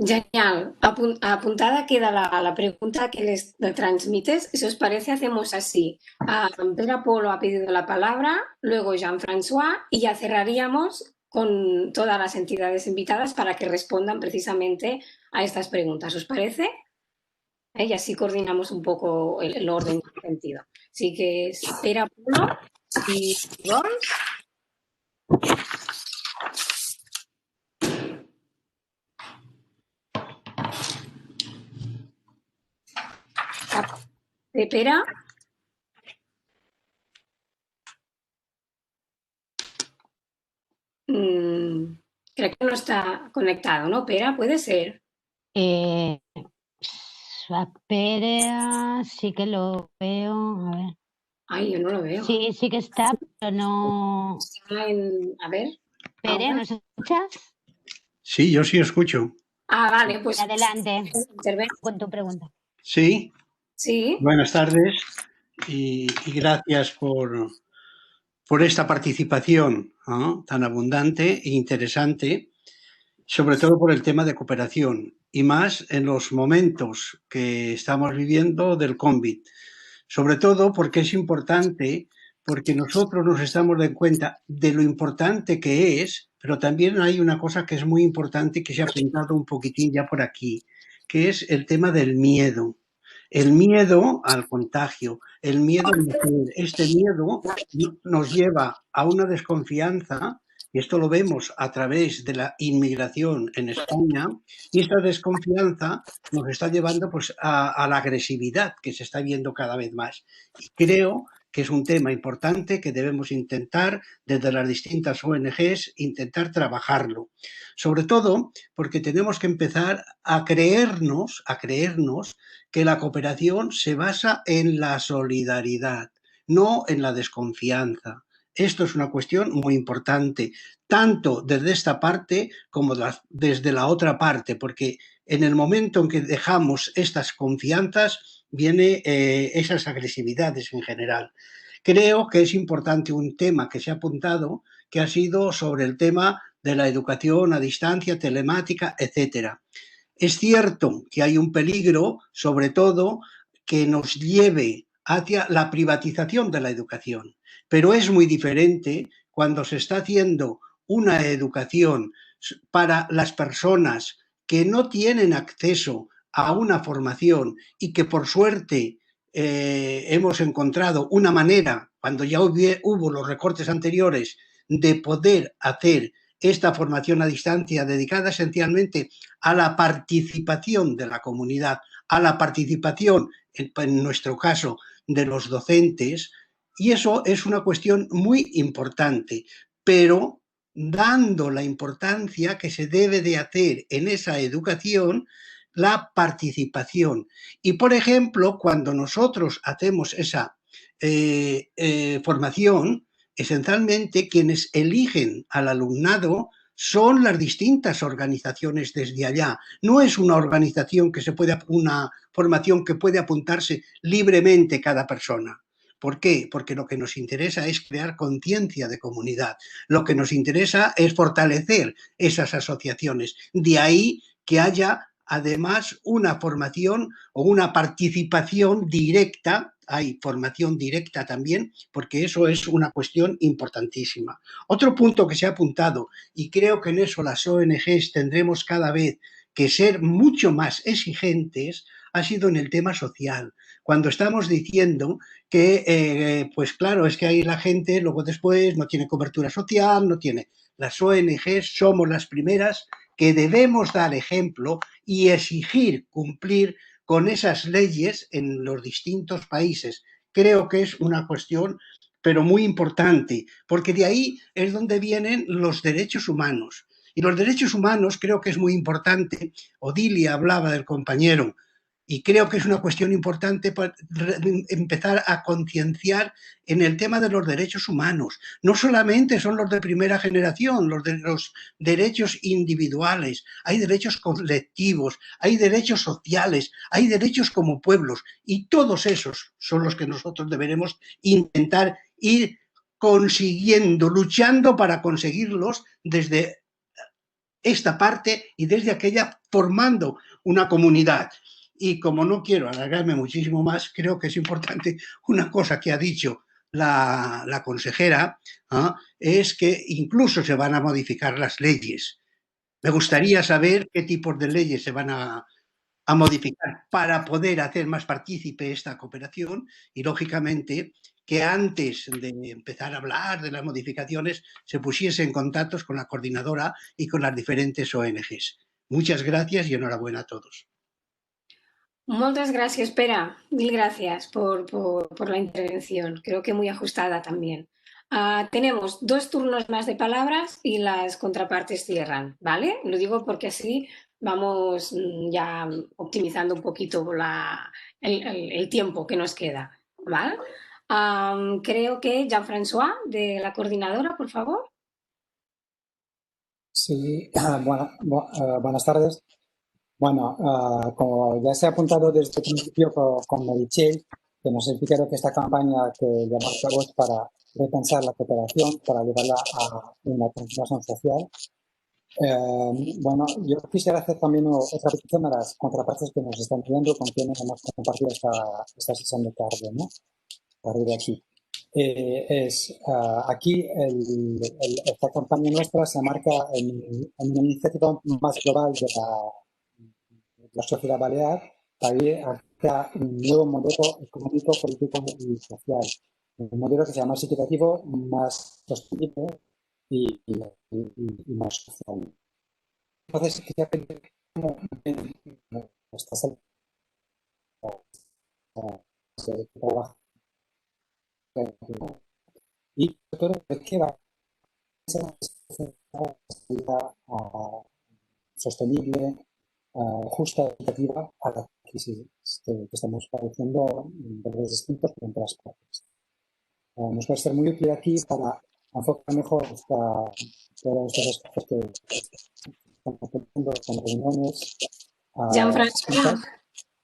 Genial. Apuntada queda la pregunta que les transmites. Si os parece, hacemos así. Pere Polo ha pedido la palabra, luego Jean-François, y ya cerraríamos con todas las entidades invitadas para que respondan precisamente a estas preguntas. ¿Os parece? Y así coordinamos un poco el orden en ese sentido. Así que es Pere Polo y Dolç. Pere. Creo que no está conectado, ¿no, Pere? ¿Puede ser? A Pere sí que lo veo. A ver. Ay, yo no lo veo. Sí, sí que está, pero no. A ver. Pere, ¿ahora? ¿nos escuchas? Sí, yo sí escucho. Vale, pues adelante. Interven con tu pregunta. Sí. Sí. Buenas tardes y gracias por esta participación, ¿no?, tan abundante e interesante, sobre todo por el tema de cooperación y más en los momentos que estamos viviendo del COVID. Sobre todo porque es importante, porque nosotros nos estamos dando cuenta de lo importante que es, pero también hay una cosa que es muy importante que se ha apuntado un poquitín ya por aquí, que es el tema del miedo. El miedo al contagio, el miedo a nacer. Este miedo nos lleva a una desconfianza, y esto lo vemos a través de la inmigración en España, y esta desconfianza nos está llevando pues, a la agresividad que se está viendo cada vez más. Y creo que es un tema importante que debemos intentar, desde las distintas ONGs, intentar trabajarlo. Sobre todo porque tenemos que empezar a creernos que la cooperación se basa en la solidaridad, no en la desconfianza. Esto es una cuestión muy importante, tanto desde esta parte como desde la otra parte, porque en el momento en que dejamos estas confianzas, vienen esas agresividades en general. Creo que es importante un tema que se ha apuntado, que ha sido sobre el tema de la educación a distancia, telemática, etcétera. Es cierto que hay un peligro, sobre todo, que nos lleve hacia la privatización de la educación, pero es muy diferente cuando se está haciendo una educación para las personas que no tienen acceso a una formación y que por suerte hemos encontrado una manera, cuando ya hubo los recortes anteriores, de poder hacer esta formación a distancia dedicada esencialmente a la participación de la comunidad, a la participación, en nuestro caso, de los docentes, y eso es una cuestión muy importante, pero dando la importancia que se debe de hacer en esa educación, la participación. Y, por ejemplo, cuando nosotros hacemos esa formación, esencialmente quienes eligen al alumnado son las distintas organizaciones desde allá. No es una organización una formación que puede apuntarse libremente cada persona. ¿Por qué? Porque lo que nos interesa es crear conciencia de comunidad. Lo que nos interesa es fortalecer esas asociaciones. De ahí que haya además una formación o una participación directa. Hay formación directa también, porque eso es una cuestión importantísima. Otro punto que se ha apuntado, y creo que en eso las ONGs tendremos cada vez que ser mucho más exigentes, ha sido en el tema social. Cuando estamos diciendo que, pues claro, es que ahí la gente luego después no tiene cobertura social, no tiene. Las ONGs somos las primeras que debemos dar ejemplo y exigir cumplir con esas leyes en los distintos países. Creo que es una cuestión pero muy importante, porque de ahí es donde vienen los derechos humanos. Y los derechos humanos creo que es muy importante. Odilia hablaba del compañero, y creo que es una cuestión importante para empezar a concienciar en el tema de los derechos humanos. No solamente son los de primera generación, los derechos individuales, hay derechos colectivos, hay derechos sociales, hay derechos como pueblos, y todos esos son los que nosotros deberemos intentar ir consiguiendo, luchando para conseguirlos desde esta parte y desde aquella, formando una comunidad. Y como no quiero alargarme muchísimo más, creo que es importante una cosa que ha dicho la consejera, es que incluso se van a modificar las leyes. Me gustaría saber qué tipos de leyes se van a modificar para poder hacer más partícipe esta cooperación y, lógicamente, que antes de empezar a hablar de las modificaciones se pusiese en contacto con la coordinadora y con las diferentes ONGs. Muchas gracias y enhorabuena a todos. Muchas gracias, Pera. Mil gracias por la intervención. Creo que muy ajustada también. Tenemos 2 turnos más de palabras y las contrapartes cierran, ¿vale? Lo digo porque así vamos ya optimizando un poquito el tiempo que nos queda, ¿vale? Creo que Jean-François, de la coordinadora, por favor. Sí, buenas tardes. Bueno, como ya se ha apuntado desde el principio con Meritxell, que nos ha explicado que esta campaña que llevamos a cabo es para repensar la cooperación, para llevarla a una transformación social. Bueno, yo quisiera hacer también otra petición a las contrapartes que nos están viendo, con quienes hemos compartido esta sesión de tarde, ¿no? Tarde de aquí. Aquí esta campaña nuestra se marca en una iniciativa más global de la sociedad balear para ir hacia un nuevo modelo económico, político y social. Un modelo que sea más equitativo, más sostenible y más social. Entonces, quería pedir cómo esta se trabaja y todo de qué va a ser sostenible, justa y equitativa a la crisis que estamos padeciendo en verdes distintos pero en todas partes. Nos puede ser muy útil aquí para enfocar mejor todos estos aspectos que estamos teniendo con reuniones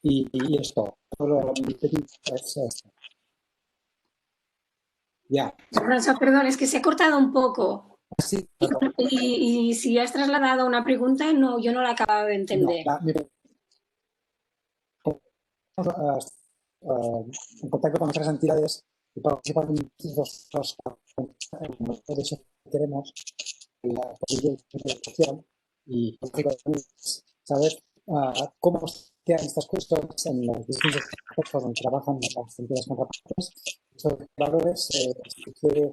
y esto. Todo lo es esto. Ya. Jean-François, perdón, es que se ha cortado un poco. Sí. Y si has trasladado una pregunta, no, yo no la acabo de entender. En contacto con otras entidades y participar en los derechos que queremos, la política social y saber cómo quedan estas cuestiones en los distintos aspectos donde trabajan las entidades contrapartes. Sobre valores se quiere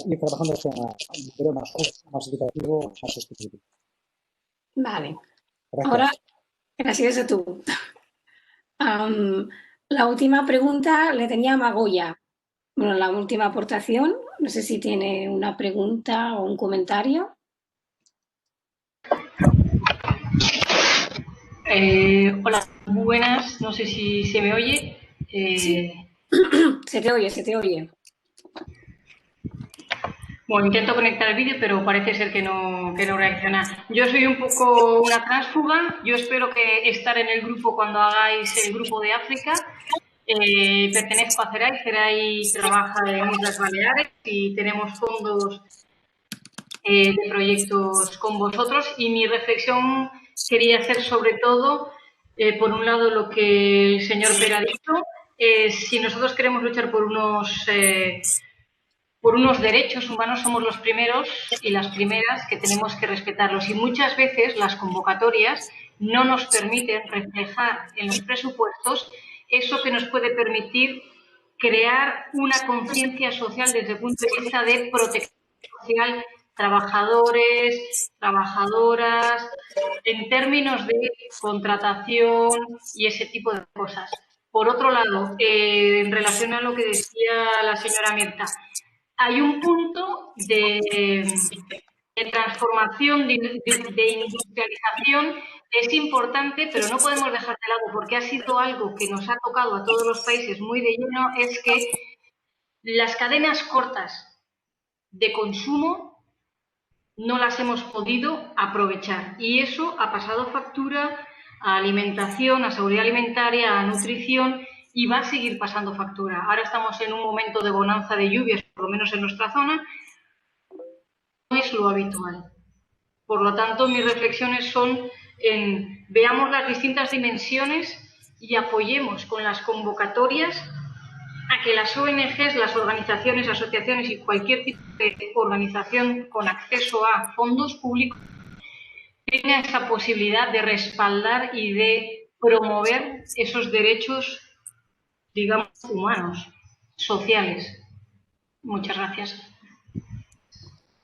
ir trabajando con un modelo más justo, más equitativo, más sostenible. Vale. Gracias. Ahora, gracias a tú. La última pregunta le tenía a Magoya. Bueno, la última aportación. No sé si tiene una pregunta o un comentario. Hola, muy buenas. No sé si se me oye. Sí. Se te oye, se te oye. Bueno, intento conectar el vídeo, pero parece ser que no reacciona. Yo soy un poco una tránsfuga. Yo espero que estar en el grupo cuando hagáis el grupo de África. Pertenezco a CERAI. CERAI trabaja en Islas Baleares y tenemos fondos de proyectos con vosotros. Y mi reflexión quería hacer sobre todo, por un lado, lo que el señor Pera ha dicho. Si nosotros queremos luchar por unos derechos humanos, somos los primeros y las primeras que tenemos que respetarlos. Y muchas veces las convocatorias no nos permiten reflejar en los presupuestos eso que nos puede permitir crear una conciencia social desde el punto de vista de protección social, trabajadores, trabajadoras, en términos de contratación y ese tipo de cosas. Por otro lado, en relación a lo que decía la señora Mirta, hay un punto de transformación, de industrialización, es importante, pero no podemos dejar de lado, porque ha sido algo que nos ha tocado a todos los países muy de lleno, es que las cadenas cortas de consumo no las hemos podido aprovechar. Y eso ha pasado factura a alimentación, a seguridad alimentaria, a nutrición, y va a seguir pasando factura. Ahora estamos en un momento de bonanza de lluvias, por lo menos en nuestra zona, no es lo habitual. Por lo tanto, mis reflexiones son en veamos las distintas dimensiones y apoyemos con las convocatorias a que las ONGs, las organizaciones, asociaciones y cualquier tipo de organización con acceso a fondos públicos tenga esa posibilidad de respaldar y de promover esos derechos, digamos, humanos, sociales. Muchas gracias.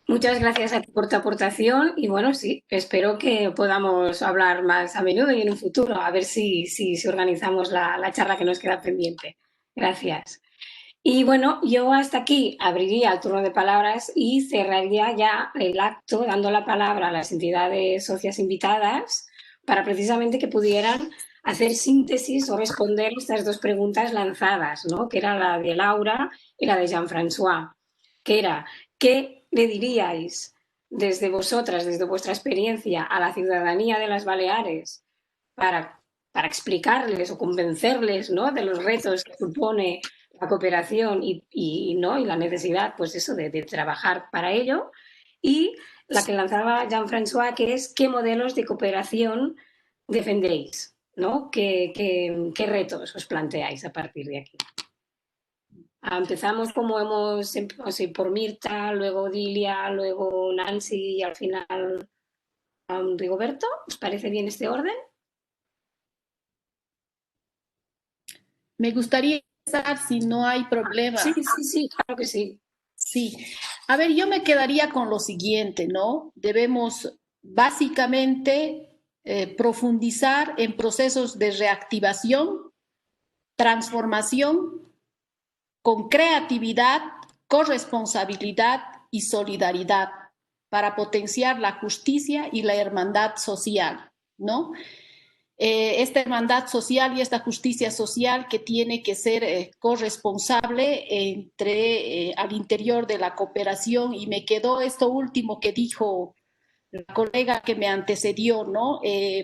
Muchas gracias a ti por tu aportación y bueno, sí, espero que podamos hablar más a menudo y en un futuro, a ver si organizamos la charla que nos queda pendiente. Gracias. Y bueno, yo hasta aquí abriría el turno de palabras y cerraría ya el acto dando la palabra a las entidades socias invitadas para precisamente que pudieran hacer síntesis o responder estas dos preguntas lanzadas, ¿no? Que era la de Laura y la de Jean-François, que era, ¿qué le diríais desde vosotras, desde vuestra experiencia, a la ciudadanía de las Baleares para explicarles o convencerles, ¿no?, de los retos que supone la cooperación y la necesidad, pues eso, de trabajar para ello? Y la que lanzaba Jean-François, que es ¿qué modelos de cooperación defendéis? ¿No? ¿Qué retos os planteáis a partir de aquí? Empezamos como por Mirta, luego Dilia, luego Nancy y al final Rigoberto. ¿Os parece bien este orden? Me gustaría empezar si no hay problema. Sí, claro que sí. Sí. A ver, yo me quedaría con lo siguiente, ¿no? Debemos básicamente profundizar en procesos de reactivación, transformación, con creatividad, corresponsabilidad y solidaridad para potenciar la justicia y la hermandad social, ¿no? Esta hermandad social y esta justicia social que tiene que ser corresponsable al interior de la cooperación. Y me quedó esto último que dijo la colega que me antecedió, ¿no?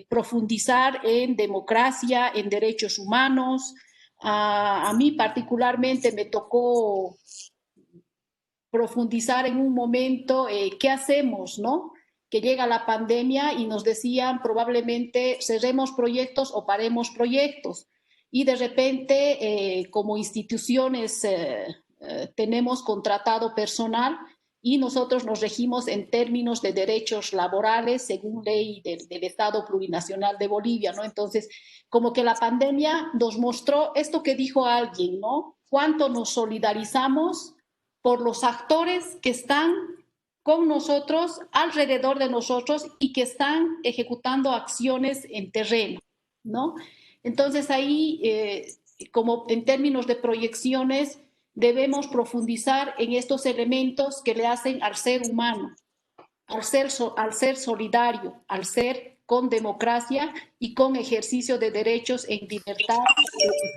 Profundizar en democracia, en derechos humanos. A mí particularmente me tocó profundizar en un momento qué hacemos, ¿no? Que llega la pandemia y nos decían probablemente cerremos proyectos o paremos proyectos. Y de repente, como instituciones, tenemos contratado personal y nosotros nos regimos en términos de derechos laborales según ley del Estado Plurinacional de Bolivia, ¿no? Entonces, como que la pandemia nos mostró esto que dijo alguien, ¿no? Cuánto nos solidarizamos por los actores que están con nosotros, alrededor de nosotros y que están ejecutando acciones en terreno, ¿no? Entonces ahí, como en términos de proyecciones, debemos profundizar en estos elementos que le hacen al ser humano, al ser solidario, al ser con democracia y con ejercicio de derechos en libertad,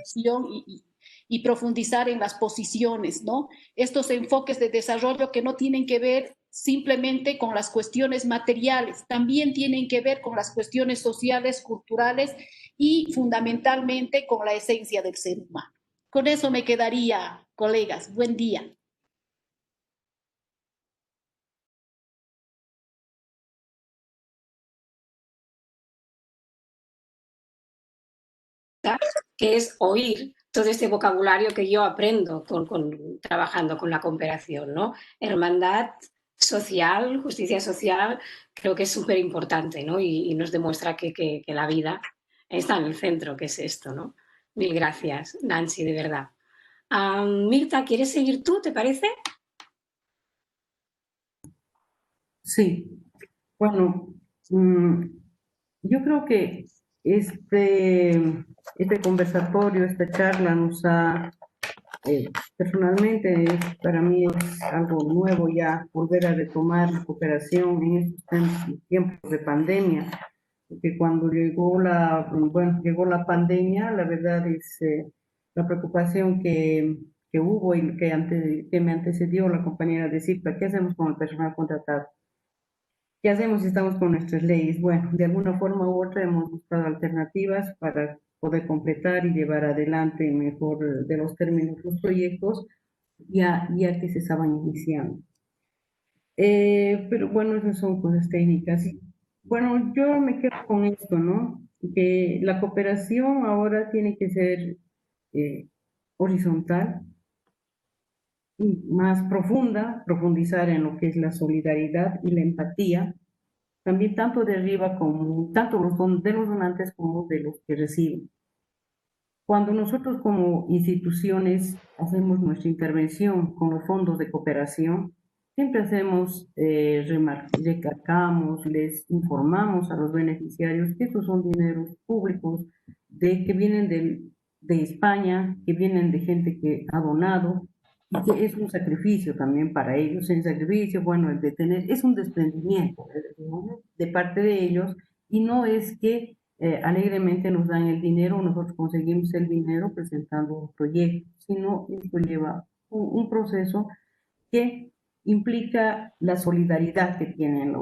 decisión y profundizar en las posiciones, ¿no? Estos enfoques de desarrollo que no tienen que ver simplemente con las cuestiones materiales, también tienen que ver con las cuestiones sociales, culturales y fundamentalmente con la esencia del ser humano. Con eso me quedaría, colegas. Buen día. Que es oír todo este vocabulario que yo aprendo trabajando con la cooperación, ¿no? Hermandad social, justicia social, creo que es súper importante, ¿no? Y nos demuestra que la vida está en el centro, que es esto, ¿no? Mil gracias, Nancy, de verdad. Mirta, ¿quieres seguir tú, te parece? Sí. Bueno, yo creo que este conversatorio, esta charla nos ha, personalmente, para mí es algo nuevo ya volver a retomar la cooperación en estos tiempos de pandemia, porque cuando llegó la pandemia, la verdad es la preocupación que hubo y que me antecedió la compañera de CIPA. ¿Qué hacemos con el personal contratado? ¿Qué hacemos si estamos con nuestras leyes? Bueno, de alguna forma u otra hemos buscado alternativas para poder completar y llevar adelante mejor de los términos los proyectos ya que se estaban iniciando. Pero bueno, esas son cosas técnicas. Bueno, yo me quedo con esto, ¿no? Que la cooperación ahora tiene que ser horizontal, y más profunda, profundizar en lo que es la solidaridad y la empatía, también tanto de arriba como, tanto de los donantes como de los que reciben. Cuando nosotros como instituciones hacemos nuestra intervención con los fondos de cooperación, siempre recalcamos, les informamos a los beneficiarios que estos son dineros públicos que vienen de España, que vienen de gente que ha donado, y que es un sacrificio también para ellos. El sacrificio, bueno, el de tener, es un desprendimiento, ¿no?, de parte de ellos, y no es que alegremente nos dan el dinero, nosotros conseguimos el dinero presentando un proyecto, sino esto lleva un proceso que implica la solidaridad que tienen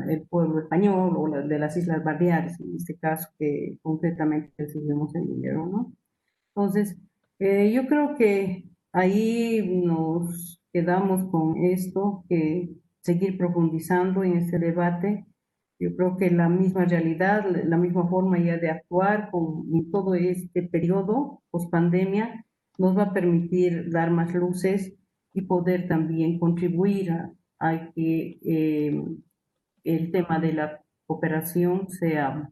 el pueblo español o de las Islas Baleares, en este caso que concretamente recibimos el dinero, ¿no? Entonces, yo creo que ahí nos quedamos con esto, que seguir profundizando en este debate. Yo creo que la misma realidad, la misma forma ya de actuar en todo este periodo post-pandemia nos va a permitir dar más luces y poder también contribuir a que el tema de la cooperación sea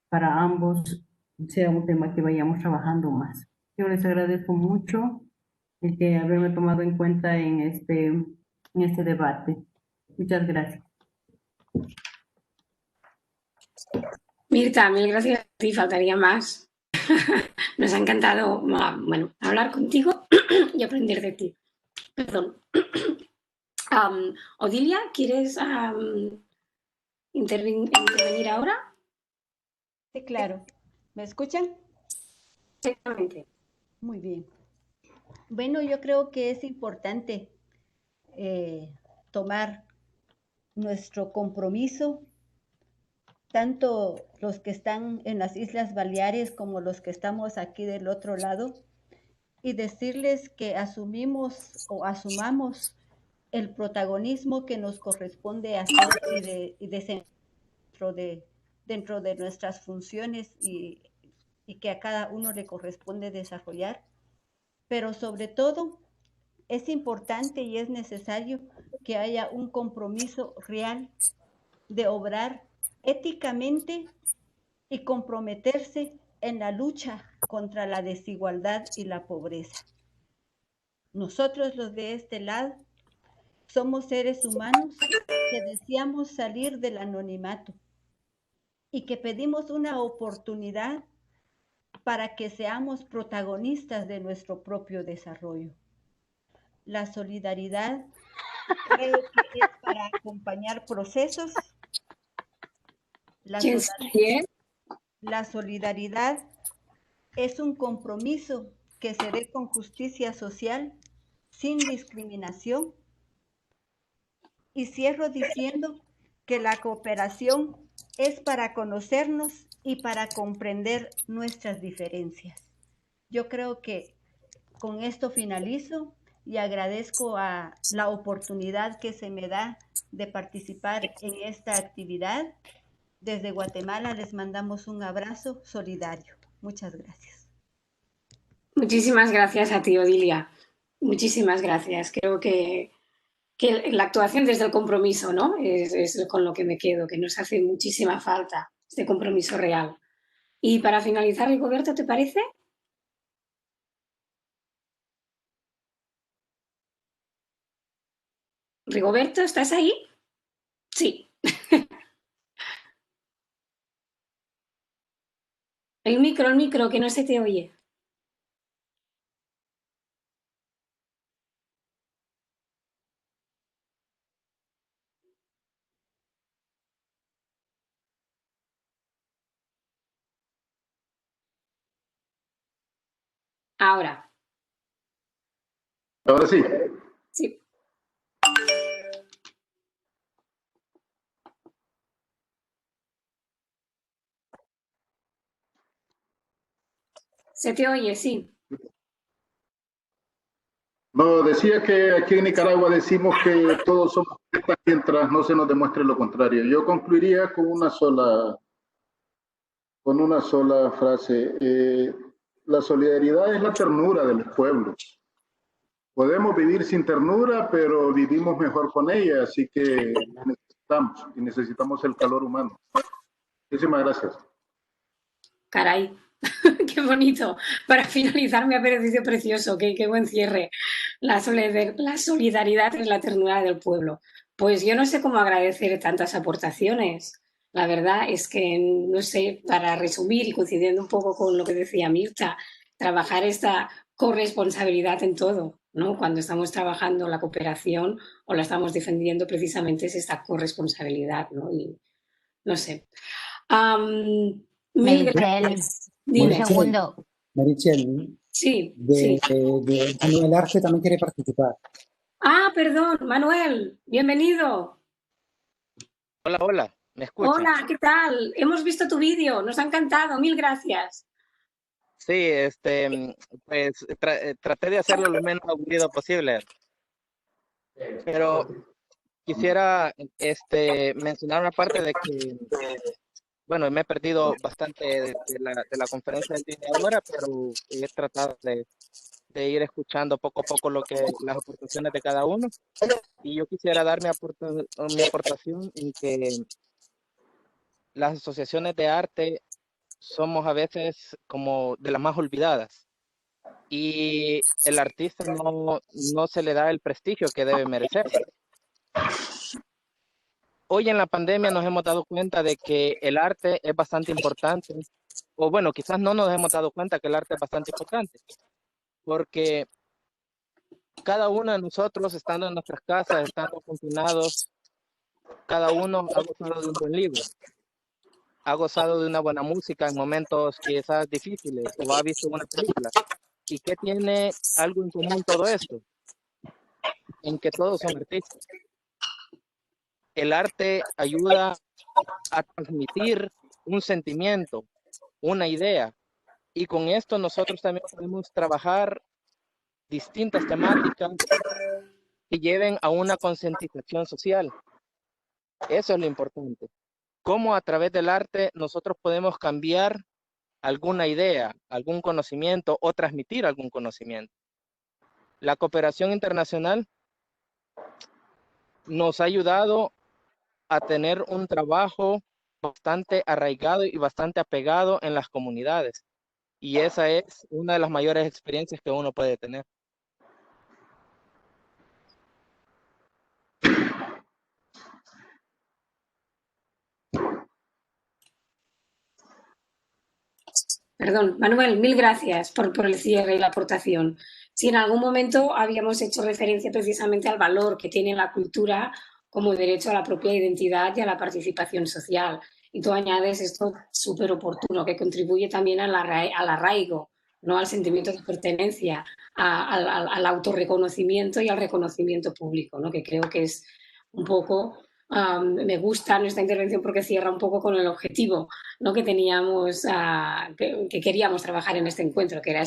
para ambos, sea un tema que vayamos trabajando más. Yo les agradezco mucho el que haberme tomado en cuenta en este debate. Muchas gracias. Mirta, mil gracias a ti, faltaría más. Nos ha encantado, bueno, hablar contigo y aprender de ti. Perdón. Odilia, ¿quieres intervenir ahora? Sí, claro. ¿Me escuchan? Exactamente. Muy bien. Bueno, yo creo que es importante tomar nuestro compromiso, tanto los que están en las Islas Baleares como los que estamos aquí del otro lado, y decirles que asumimos o asumamos el protagonismo que nos corresponde hacer dentro de nuestras funciones y que a cada uno le corresponde desarrollar. Pero sobre todo, es importante y es necesario que haya un compromiso real de obrar éticamente y comprometerse en la lucha contra la desigualdad y la pobreza. Nosotros los de este lado somos seres humanos que deseamos salir del anonimato y que pedimos una oportunidad para que seamos protagonistas de nuestro propio desarrollo. La solidaridad creo que es para acompañar procesos. La solidaridad es un compromiso que se dé con justicia social, sin discriminación. Y cierro diciendo que la cooperación es para conocernos y para comprender nuestras diferencias. Yo creo que con esto finalizo y agradezco a la oportunidad que se me da de participar en esta actividad. Desde Guatemala les mandamos un abrazo solidario. Muchas gracias. Muchísimas gracias a ti, Odilia. Muchísimas gracias. Creo que la actuación desde el compromiso, ¿no? Es con lo que me quedo, que nos hace muchísima falta este compromiso real. Y para finalizar, Rigoberto, ¿te parece? Rigoberto, ¿estás ahí? Sí. El micro, que no se te oye. Ahora. Ahora sí. Sí. Se te oye, sí. No, decía que aquí en Nicaragua decimos que todos somos poetas mientras no se nos demuestre lo contrario. Yo concluiría con una sola frase. La solidaridad es la ternura de los pueblos. Podemos vivir sin ternura, pero vivimos mejor con ella, así que necesitamos el calor humano. Muchísimas gracias. Caray, qué bonito. Para finalizar me ha parecido precioso, qué buen cierre. La solidaridad es la ternura del pueblo. Pues yo no sé cómo agradecer tantas aportaciones. La verdad es que, no sé, para resumir y coincidiendo un poco con lo que decía Mirta, trabajar esta corresponsabilidad en todo, ¿no? Cuando estamos trabajando la cooperación o la estamos defendiendo, precisamente es esta corresponsabilidad, ¿no? Y no sé. Mil gracias. Dime. Un segundo. Meritxell, Sí, de sí. Manuel Arce también quiere participar. Ah, perdón, Manuel, bienvenido. Hola, hola, ¿me escuchan? Hola, ¿qué tal? Hemos visto tu vídeo, nos ha encantado, mil gracias. Sí, pues traté de hacerlo lo menos aburrido posible. Pero quisiera mencionar una parte de que, bueno, me he perdido bastante de la conferencia del día de ahora, pero he tratado de ir escuchando poco a poco las aportaciones de cada uno. Y yo quisiera dar mi aportación en que las asociaciones de arte somos a veces como de las más olvidadas y el artista no se le da el prestigio que debe merecer. Hoy en la pandemia nos hemos dado cuenta de que el arte es bastante importante, o bueno, quizás no nos hemos dado cuenta que el arte es bastante importante, porque cada uno de nosotros, estando en nuestras casas, estando confinados, cada uno ha gozado de un buen libro, ha gozado de una buena música en momentos quizás difíciles, o ha visto una película. ¿Y qué tiene algo en común todo esto? En que todos son artistas. El arte ayuda a transmitir un sentimiento, una idea, y con esto nosotros también podemos trabajar distintas temáticas que lleven a una concientización social. Eso es lo importante. Cómo a través del arte nosotros podemos cambiar alguna idea, algún conocimiento o transmitir algún conocimiento. La cooperación internacional nos ha ayudado a tener un trabajo bastante arraigado y bastante apegado en las comunidades. Y esa es una de las mayores experiencias que uno puede tener. Perdón, Manuel, mil gracias por el cierre y la aportación. Si en algún momento habíamos hecho referencia precisamente al valor que tiene la cultura como derecho a la propia identidad y a la participación social. Y tú añades esto súper oportuno, que contribuye también al arraigo, ¿no? Al sentimiento de pertenencia, al autorreconocimiento y al reconocimiento público, ¿no? Que creo que es un poco... me gusta nuestra intervención porque cierra un poco con el objetivo, ¿no? Que teníamos, que queríamos trabajar en este encuentro, que era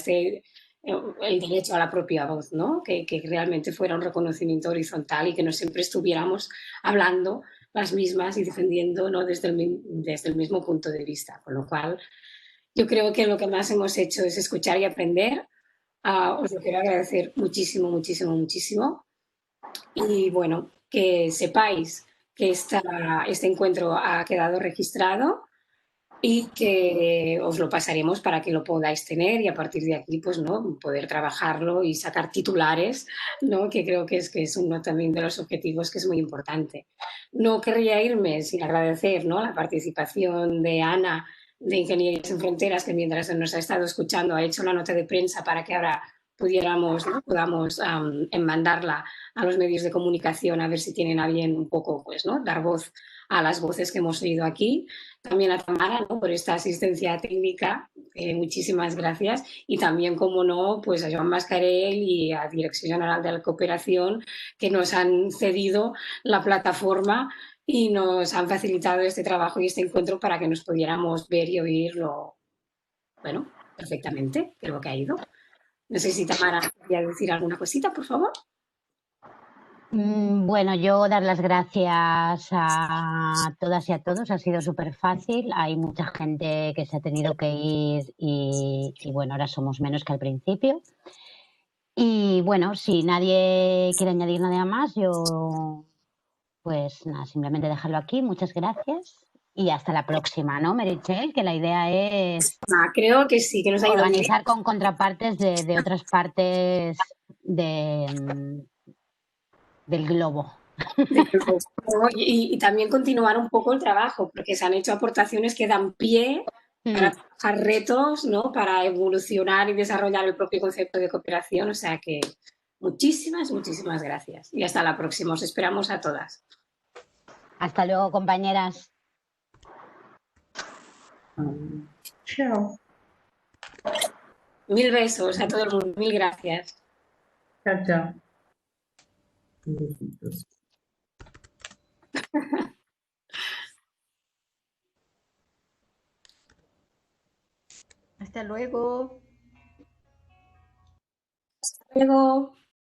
el derecho a la propia voz, ¿no? Que realmente fuera un reconocimiento horizontal y que no siempre estuviéramos hablando las mismas y defendiendo, ¿no? desde el mismo punto de vista. Con lo cual, yo creo que lo que más hemos hecho es escuchar y aprender. Os lo quiero agradecer muchísimo, muchísimo, muchísimo. Y bueno, que sepáis que este encuentro ha quedado registrado y que os lo pasaremos para que lo podáis tener y a partir de aquí, pues, ¿no? Poder trabajarlo y sacar titulares, ¿no? Que creo que es uno también de los objetivos que es muy importante. No querría irme sin agradecer, ¿no? La participación de Ana, de Ingeniería Sin Fronteras, que mientras nos ha estado escuchando ha hecho la nota de prensa para que ahora podamos mandarla a los medios de comunicación a ver si tienen a bien un poco, pues, ¿no?, dar voz a las voces que hemos oído aquí. También a Tamara, ¿no?, por esta asistencia técnica, muchísimas gracias. Y también, como no, pues a Joan Mascarell y a Dirección General de la Cooperación, que nos han cedido la plataforma y nos han facilitado este trabajo y este encuentro para que nos pudiéramos ver y oírlo, bueno, perfectamente, creo que ha ido. No sé si Tamara quería decir alguna cosita, por favor. Bueno, yo dar las gracias a todas y a todos, ha sido súper fácil. Hay mucha gente que se ha tenido que ir y bueno, ahora somos menos que al principio. Y bueno, si nadie quiere añadir nada más, yo pues nada, simplemente dejarlo aquí. Muchas gracias y hasta la próxima, ¿no, Meritxell? Que la idea es creo que sí, que nos ha ido organizar con contrapartes de otras partes del globo. Y también continuar un poco el trabajo, porque se han hecho aportaciones que dan pie para trabajar retos, ¿no?, para evolucionar y desarrollar el propio concepto de cooperación. O sea que muchísimas, muchísimas gracias. Y hasta la próxima. Os esperamos a todas. Hasta luego, compañeras. Chao. Mil besos a todo el mundo. Mil gracias. Chao, chao. Besitos. Hasta luego. Hasta luego.